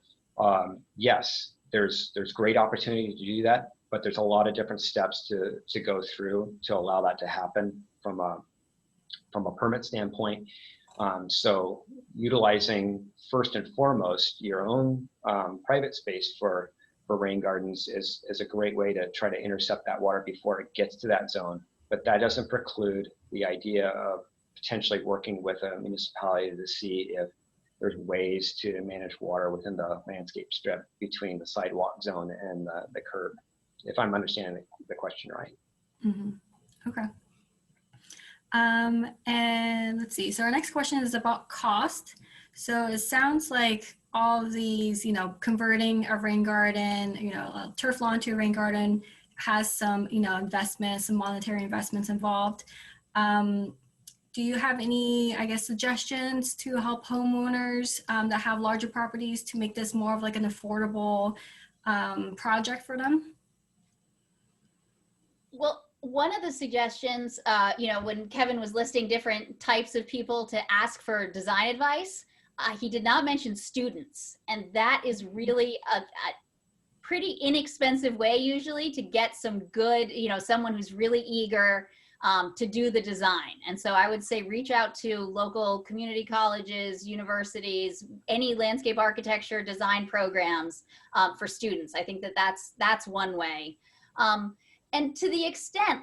yes, there's great opportunity to do that, but there's a lot of different steps to go through to allow that to happen from a permit standpoint. So utilizing first and foremost your own private space for rain gardens is a great way to try to intercept that water before it gets to that zone. But that doesn't preclude the idea of potentially working with a municipality to see if there's ways to manage water within the landscape strip between the sidewalk zone and the curb, if I'm understanding the question right. Mm-hmm. Okay. And let's see. So our next question is about cost. So it sounds like all of these, converting a rain garden, a turf lawn to a rain garden has some, investments, some monetary investments involved. Do you have any, suggestions to help homeowners that have larger properties to make this more of like an affordable project for them? Well, one of the suggestions, when Kevin was listing different types of people to ask for design advice, he did not mention students. And that is really a pretty inexpensive way usually to get some good, someone who's really eager to do the design. And so I would say reach out to local community colleges, universities, any landscape architecture design programs for students. I think that's one way. And to the extent,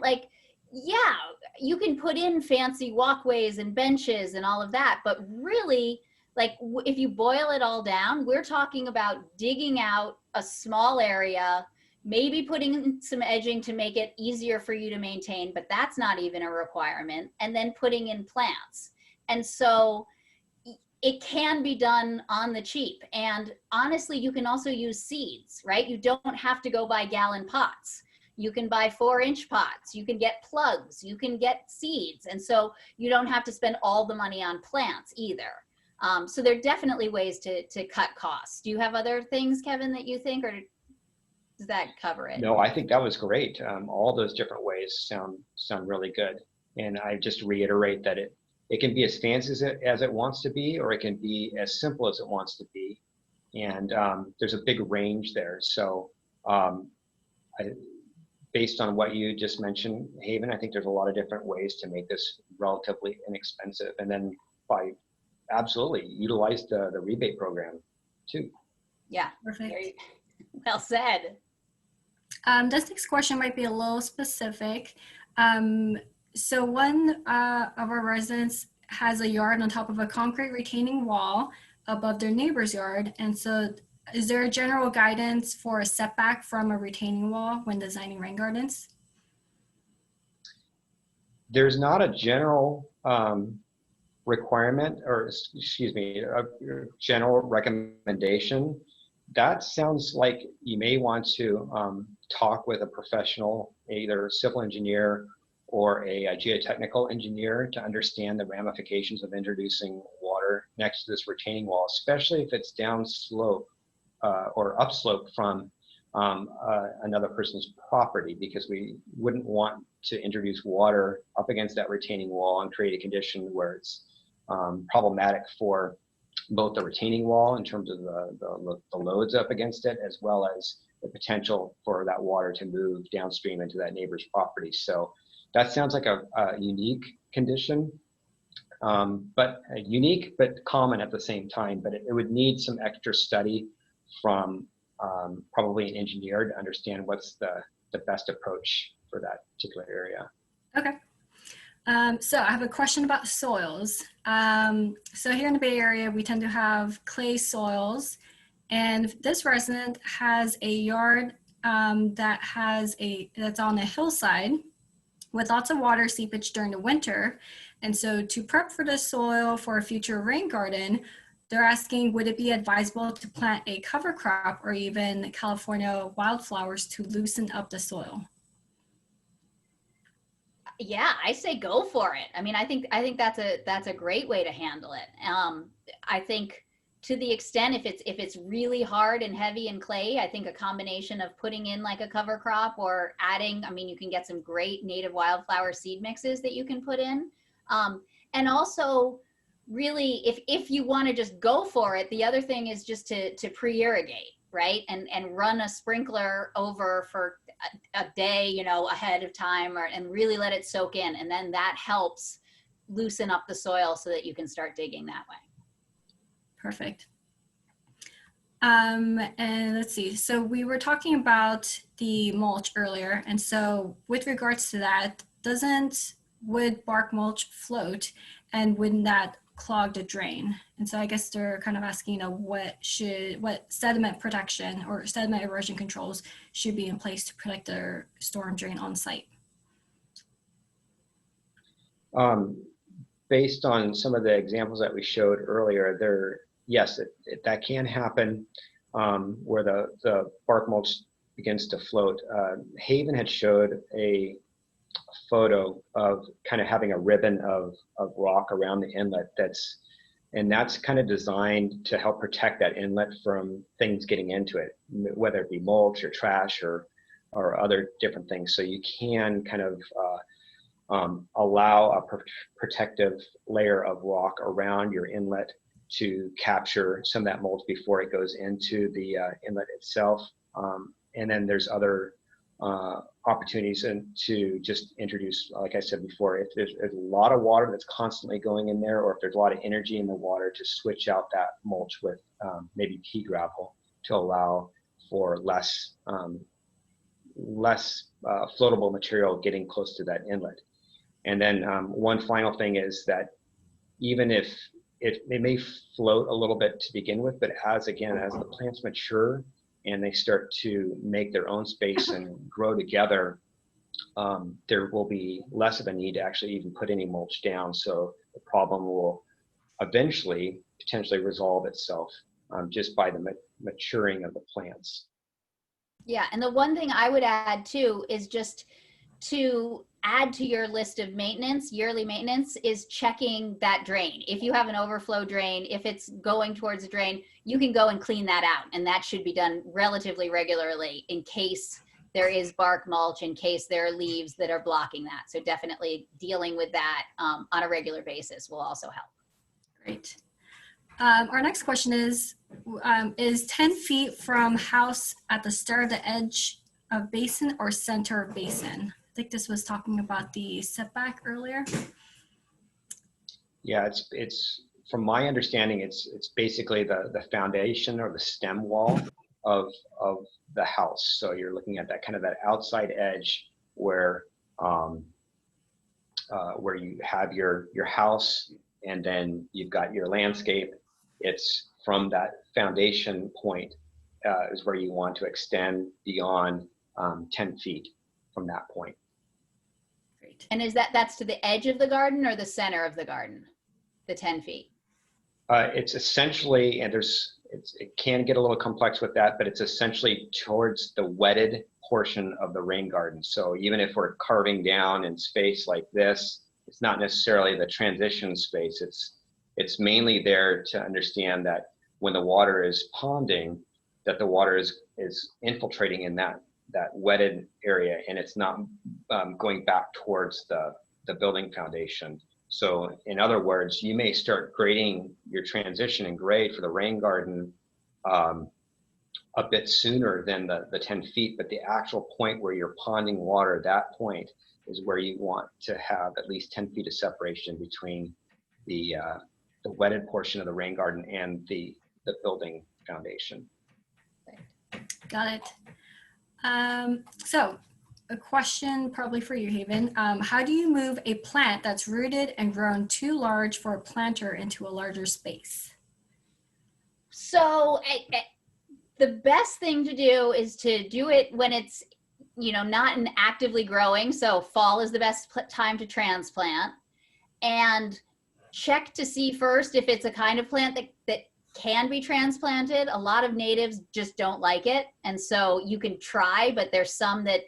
you can put in fancy walkways and benches and all of that, but really, if you boil it all down, we're talking about digging out a small area, maybe putting in some edging to make it easier for you to maintain, but that's not even a requirement, and then putting in plants. And so it can be done on the cheap. And honestly, you can also use seeds, right? You don't have to go buy gallon pots. You can buy 4-inch pots, you can get plugs, you can get seeds. And so you don't have to spend all the money on plants either. So there are definitely ways to cut costs. Do you have other things, Kevin, that you think, or does that cover it? No, I think that was great. All those different ways sound really good. And I just reiterate that it can be as fancy as it wants to be, or it can be as simple as it wants to be. And there's a big range there. So based on what you just mentioned, Haven, I think there's a lot of different ways to make this relatively inexpensive. And then absolutely utilize the rebate program too. Yeah, perfect. Well said. This next question might be a little specific. So one of our residents has a yard on top of a concrete retaining wall above their neighbor's yard. And so is there a general guidance for a setback from a retaining wall when designing rain gardens? There's not a general requirement, or excuse me, a general recommendation. That sounds like you may want to talk with a professional, either a civil engineer or a geotechnical engineer, to understand the ramifications of introducing water next to this retaining wall, especially if it's downslope or upslope from another person's property, because we wouldn't want to introduce water up against that retaining wall and create a condition where it's problematic for both the retaining wall in terms of the loads up against it, as well as the potential for that water to move downstream into that neighbor's property. So that sounds like a unique condition, but unique but common at the same time. But it would need some extra study from probably an engineer to understand what's the best approach for that particular area. Okay. So I have a question about soils. So here in the Bay Area, we tend to have clay soils, and this resident has a yard that's on a hillside with lots of water seepage during the winter. And so to prep for the soil for a future rain garden, they're asking, would it be advisable to plant a cover crop or even California wildflowers to loosen up the soil? Yeah, I say go for it. I mean, I think that's a great way to handle it. I think to the extent if it's really hard and heavy and clay, I think a combination of putting in like a cover crop or adding, I mean, you can get some great native wildflower seed mixes that you can put in. And also really, if you want to just go for it, the other thing is just to pre-irrigate, right? And run a sprinkler over for a day, you know, ahead of time, and really let it soak in. And then that helps loosen up the soil so that you can start digging that way. Perfect. And let's see. So we were talking about the mulch earlier. And so with regards to that, would bark mulch float, and wouldn't that clog the drain? And so I guess they're kind of asking, you know, what sediment protection or sediment erosion controls should be in place to protect their storm drain on site? Based on some of the examples that we showed earlier, yes, that can happen, where the bark mulch begins to float. Haven had showed a photo of kind of having a ribbon of rock around the inlet that's kind of designed to help protect that inlet from things getting into it, whether it be mulch or trash or other different things. So you can kind of allow a protective layer of rock around your inlet to capture some of that mulch before it goes into the inlet itself. And then there's other opportunities to just introduce, like I said before, if there's a lot of water that's constantly going in there, or if there's a lot of energy in the water, to switch out that mulch with maybe pea gravel to allow for less floatable material getting close to that inlet. And then one final thing is that even if it may float a little bit to begin with, but as the plants mature and they start to make their own space and grow together, there will be less of a need to actually even put any mulch down. So the problem will eventually potentially resolve itself just by the maturing of the plants. Yeah, and the one thing I would add too is just to add to your list of maintenance, yearly maintenance, is checking that drain. If you have an overflow drain, if it's going towards a drain, you can go and clean that out. And that should be done relatively regularly in case there is bark mulch, in case there are leaves that are blocking that. So definitely dealing with that on a regular basis will also help. Great. Our next question is 10 feet from house at the start of the edge of basin or center of basin? I think this was talking about the setback earlier. Yeah, it's from my understanding, it's basically the foundation or the stem wall of the house. So you're looking at that kind of that outside edge where where you have your house and then you've got your landscape. It's from that foundation point is where you want to extend beyond 10 feet from that point. Great. And is that's to the edge of the garden or the center of the garden, the 10 feet? It's essentially, and it can get a little complex with that, but it's essentially towards the wetted portion of the rain garden. So even if we're carving down in space like this, it's not necessarily the transition space. It's mainly there to understand that when the water is ponding, that the water is infiltrating in that wetted area, and it's not going back towards the building foundation. So in other words, you may start grading your transition and grade for the rain garden a bit sooner than the 10 feet, but the actual point where you're ponding water, that point is where you want to have at least 10 feet of separation between the wetted portion of the rain garden and the building foundation. Got it. So a question probably for you, Haven. How do you move a plant that's rooted and grown too large for a planter into a larger space? So the best thing to do is to do it when it's, not actively growing. So fall is the best time to transplant, and check to see first if it's a kind of plant that can be transplanted. A lot of natives just don't like it. And so you can try, but there's some that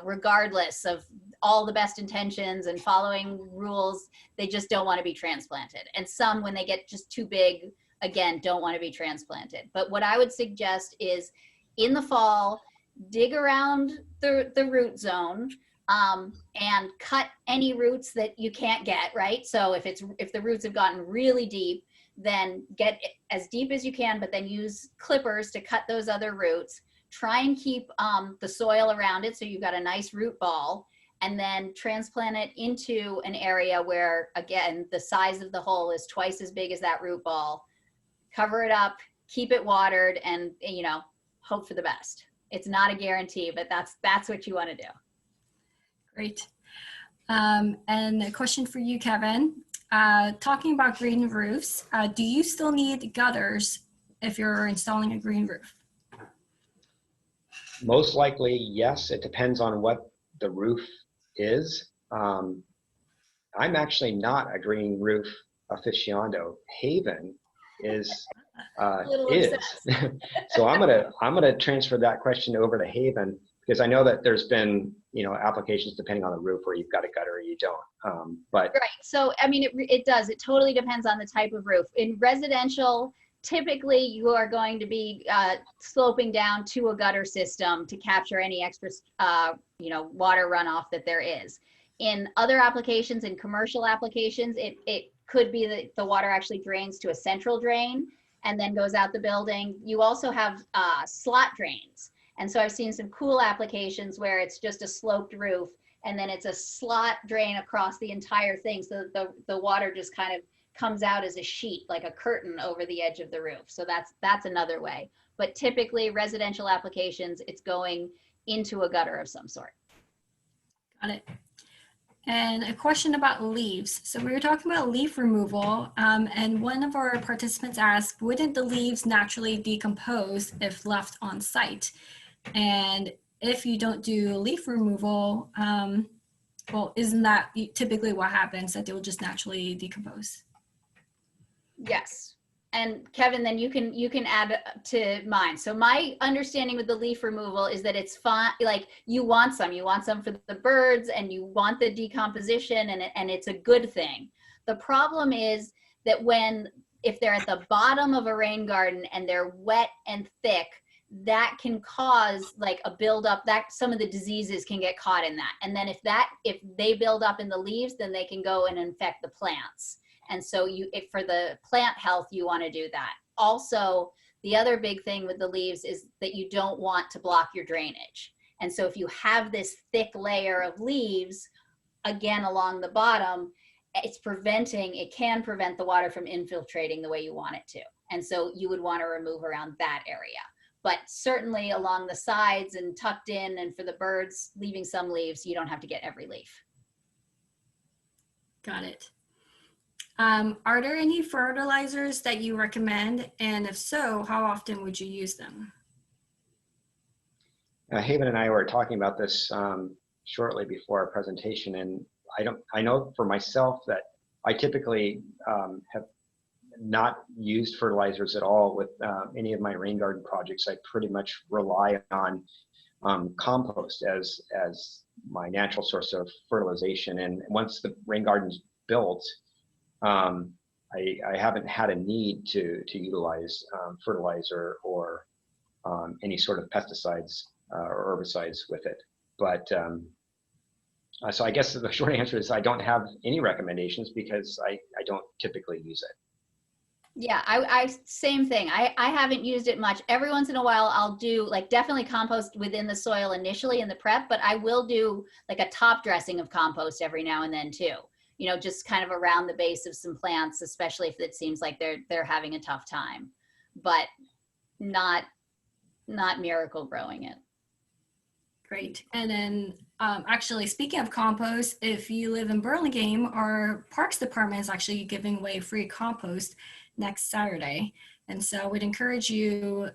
regardless of all the best intentions and following rules, they just don't want to be transplanted. And some, when they get just too big, again, don't want to be transplanted. But what I would suggest is in the fall, dig around the root zone and cut any roots that you can't get, right? So if the roots have gotten really deep, then get as deep as you can, but then use clippers to cut those other roots. Try and keep the soil around it so you've got a nice root ball, and then transplant it into an area where, again, the size of the hole is twice as big as that root ball. Cover it up, keep it watered, and hope for the best. It's not a guarantee, but that's what you want to do. Great. And a question for you, Kevin. Talking about green roofs, do you still need gutters if you're installing a green roof? Most likely, yes. It depends on what the roof is. I'm actually not a green roof aficionado. Haven is. So I'm gonna transfer that question over to Haven, because I know that there's been applications depending on the roof where you've got a gutter or you don't. But right. So I mean, it does. It totally depends on the type of roof. In residential, typically you are going to be sloping down to a gutter system to capture any extra water runoff that there is. In other applications, in commercial applications, it could be that the water actually drains to a central drain and then goes out the building. You also have slot drains. And so I've seen some cool applications where it's just a sloped roof and then it's a slot drain across the entire thing, so that the water just kind of comes out as a sheet, like a curtain over the edge of the roof. So that's another way. But typically residential applications, it's going into a gutter of some sort. Got it. And a question about leaves. So we were talking about leaf removal, and one of our participants asked, wouldn't the leaves naturally decompose if left on site? And if you don't do leaf removal, well, isn't that typically what happens, that they will just naturally decompose? Yes. And Kevin, then you can add to mine. So my understanding with the leaf removal is that it's fine. Like you want some for the birds, and you want the decomposition, and it's a good thing. The problem is that if they're at the bottom of a rain garden and they're wet and thick, that can cause like a buildup, that some of the diseases can get caught in that. And then if they build up in the leaves, then they can go and infect the plants. And so for the plant health, you want to do that. Also, the other big thing with the leaves is that you don't want to block your drainage. And so if you have this thick layer of leaves, again, along the bottom, it can prevent the water from infiltrating the way you want it to. And so you would want to remove around that area. But certainly along the sides and tucked in, and for the birds, leaving some leaves, you don't have to get every leaf. Got it. Are there any fertilizers that you recommend? And if so, how often would you use them? Haven and I were talking about this shortly before our presentation, and I know for myself that I typically have not used fertilizers at all with any of my rain garden projects. I pretty much rely on compost as my natural source of fertilization. And once the rain garden's built, I haven't had a need to utilize fertilizer or any sort of pesticides or herbicides with it. But so I guess the short answer is I don't have any recommendations because I don't typically use it. Yeah, I same thing. I haven't used it much. Every once in a while I'll do like definitely compost within the soil initially in the prep, but I will do like a top dressing of compost every now and then too. You know, just kind of around the base of some plants, especially if it seems like they're having a tough time, but not miracle growing it. Great. And then actually, speaking of compost, if you live in Burlingame, our Parks Department is actually giving away free compost next Saturday. And so I would encourage you,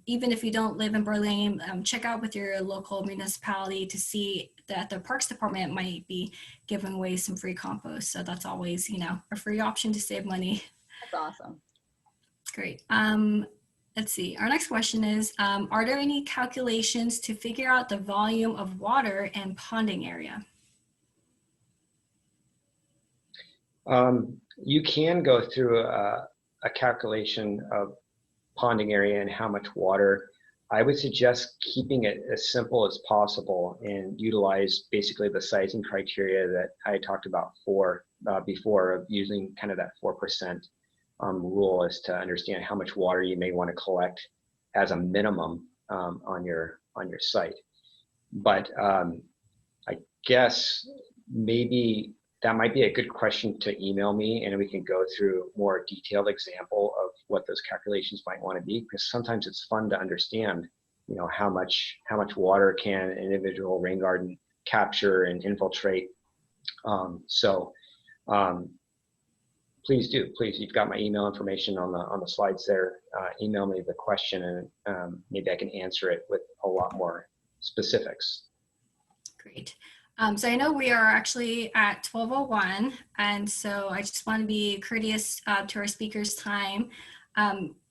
even if you don't live in Burlingame, check out with your local municipality to see that the Parks Department might be giving away some free compost. So that's always, you know, a free option to save money. That's awesome. Great. Let's see. Our next question is, are there any calculations to figure out the volume of water and ponding area? You can go through a calculation of ponding area and how much water. I would suggest keeping it as simple as possible and utilize basically the sizing criteria that I talked about before of using kind of that 4% rule as to understand how much water you may want to collect as a minimum on your site. But I guess maybe that might be a good question to email me, and we can go through a more detailed example of what those calculations might want to be, because sometimes it's fun to understand, you know, how much water can an individual rain garden capture and infiltrate. Please do. Please, you've got my email information on the slides there. Email me the question, and maybe I can answer it with a lot more specifics. Great. So I know we are actually at 12:01, and so I just want to be courteous to our speakers' time.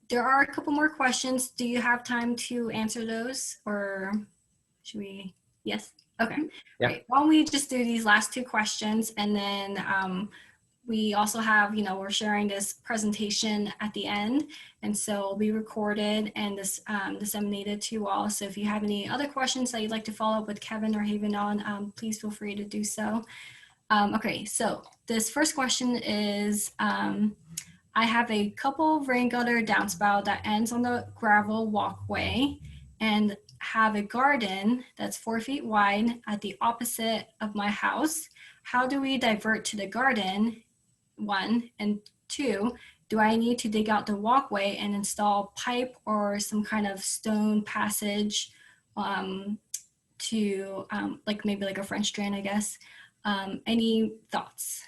There are a couple more questions. Do you have time to answer those, or should we? Yes. Okay. Yeah. Great. Why don't we just do these last two questions, and then we also have, you know, we're sharing this presentation at the end, and so it'll be recorded and this disseminated to you all. So if you have any other questions that you'd like to follow up with Kevin or Haven on, please feel free to do so. Okay, so this first question is, I have a couple of rain gutter downspout that ends on the gravel walkway and have a garden that's 4 feet wide at the opposite of my house. How do we divert to the garden? 1, and 2, do I need to dig out the walkway and install pipe or some kind of stone passage to like maybe like a French drain, I guess? Any thoughts?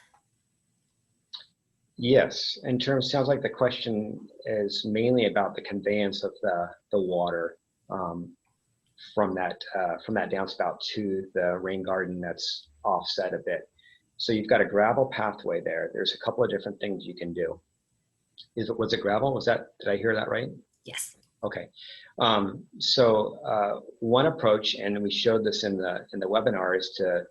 Yes, sounds like the question is mainly about the conveyance of the water from that downspout to the rain garden that's offset a bit. So you've got a gravel pathway there. There's a couple of different things you can do. Was it gravel? Did I hear that right? Yes. Okay. So one approach, and we showed this in the webinar, is to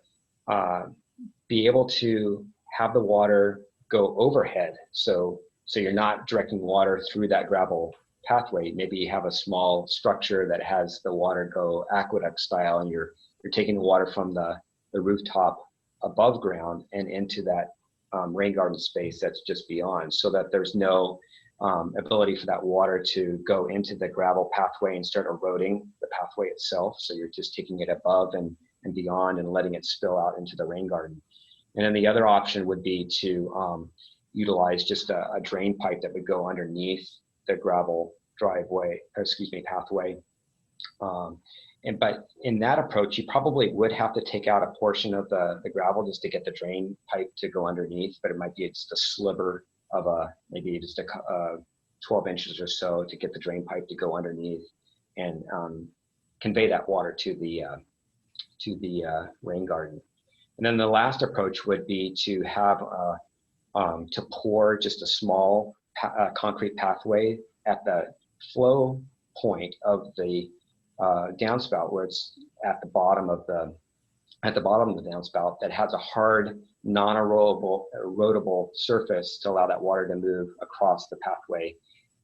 be able to have the water go overhead. So you're not directing water through that gravel pathway. Maybe you have a small structure that has the water go aqueduct style, and you're taking the water from the rooftop above ground and into that rain garden space that's just beyond, so that there's no ability for that water to go into the gravel pathway and start eroding the pathway itself. So you're just taking it above and beyond and letting it spill out into the rain garden. And then the other option would be to utilize just a drain pipe that would go underneath the gravel pathway, But in that approach, you probably would have to take out a portion of the gravel just to get the drain pipe to go underneath, but it might be just a sliver of maybe just 12 inches or so to get the drain pipe to go underneath and convey that water to the rain garden. And then the last approach would be to have to pour just a small concrete pathway at the flow point of the downspout, where it's at the bottom of the downspout, that has a hard, non-erodible surface to allow that water to move across the pathway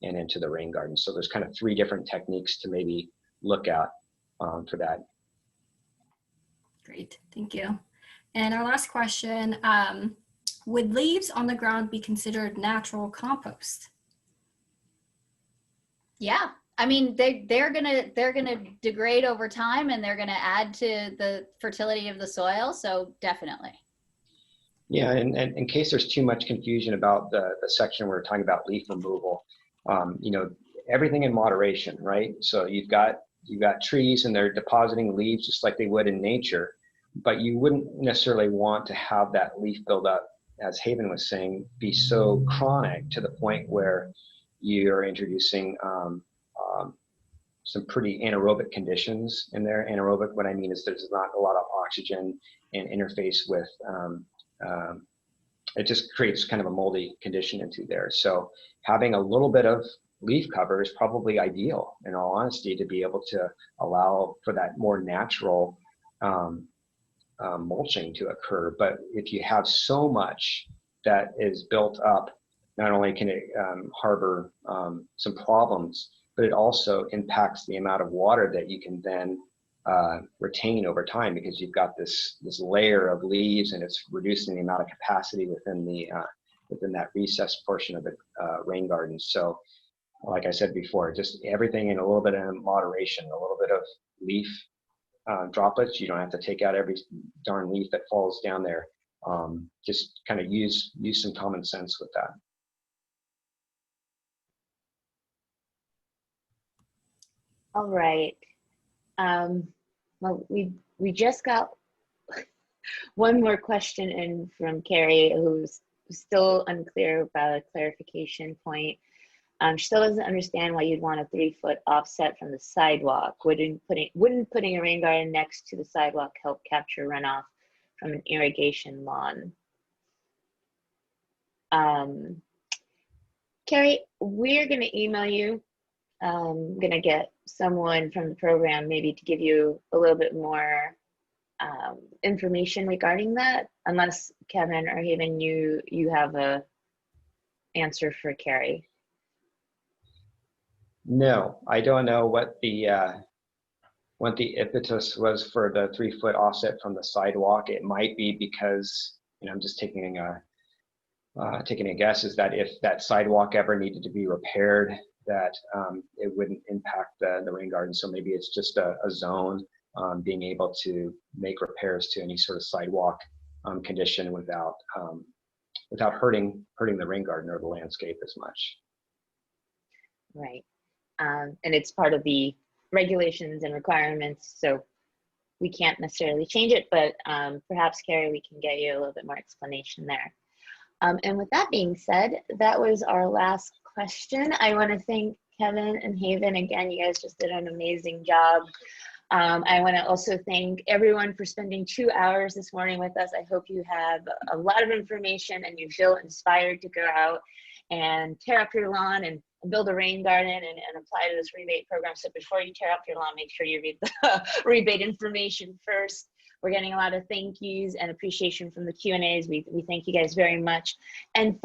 and into the rain garden. So there's kind of 3 different techniques to maybe look at for that. Great, thank you. And our last question, would leaves on the ground be considered natural compost? Yeah, I mean, they're gonna degrade over time, and they're gonna add to the fertility of the soil. So definitely. Yeah, and in case there's too much confusion about the section where we're talking about leaf removal, you know, everything in moderation, right? So you've got trees and they're depositing leaves just like they would in nature, but you wouldn't necessarily want to have that leaf buildup, as Haven was saying, be so chronic to the point where you're introducing some pretty anaerobic conditions in there. Anaerobic, what I mean is there's not a lot of oxygen and interface with, it just creates kind of a moldy condition into there. So having a little bit of leaf cover is probably ideal, in all honesty, to be able to allow for that more natural mulching to occur. But if you have so much that is built up, not only can it harbor some problems, but it also impacts the amount of water that you can then retain over time, because you've got this layer of leaves and it's reducing the amount of capacity within that recessed portion of the rain garden. So like I said before, just everything in a little bit of moderation, a little bit of leaf droplets. You don't have to take out every darn leaf that falls down there. Just kind of use some common sense with that. All right. Well, we just got one more question in from Carrie, who's still unclear about a clarification point. She still doesn't understand why you'd want a 3-foot offset from the sidewalk. Wouldn't putting a rain garden next to the sidewalk help capture runoff from an irrigation lawn? Carrie, we're going to email you. I'm going to get someone from the program maybe to give you a little bit more information regarding that, unless Kevin or Haven, you have a answer for Carrie. No, I don't know what the impetus was for the 3-foot offset from the sidewalk. It might be because, you know, I'm just taking a guess, is that if that sidewalk ever needed to be repaired, that it wouldn't impact the rain garden. So maybe it's just a zone being able to make repairs to any sort of sidewalk condition without hurting the rain garden or the landscape as much. Right. And it's part of the regulations and requirements, so we can't necessarily change it, but perhaps, Carrie, we can get you a little bit more explanation there. And with that being said, that was our last question. I want to thank Kevin and Haven again. You guys just did an amazing job. I want to also thank everyone for spending 2 hours this morning with us. I hope you have a lot of information and you feel inspired to go out and tear up your lawn and build a rain garden and apply to this rebate program. So before you tear up your lawn, make sure you read the rebate information first. We're getting a lot of thank yous and appreciation from the Q&As. We thank you guys very much. And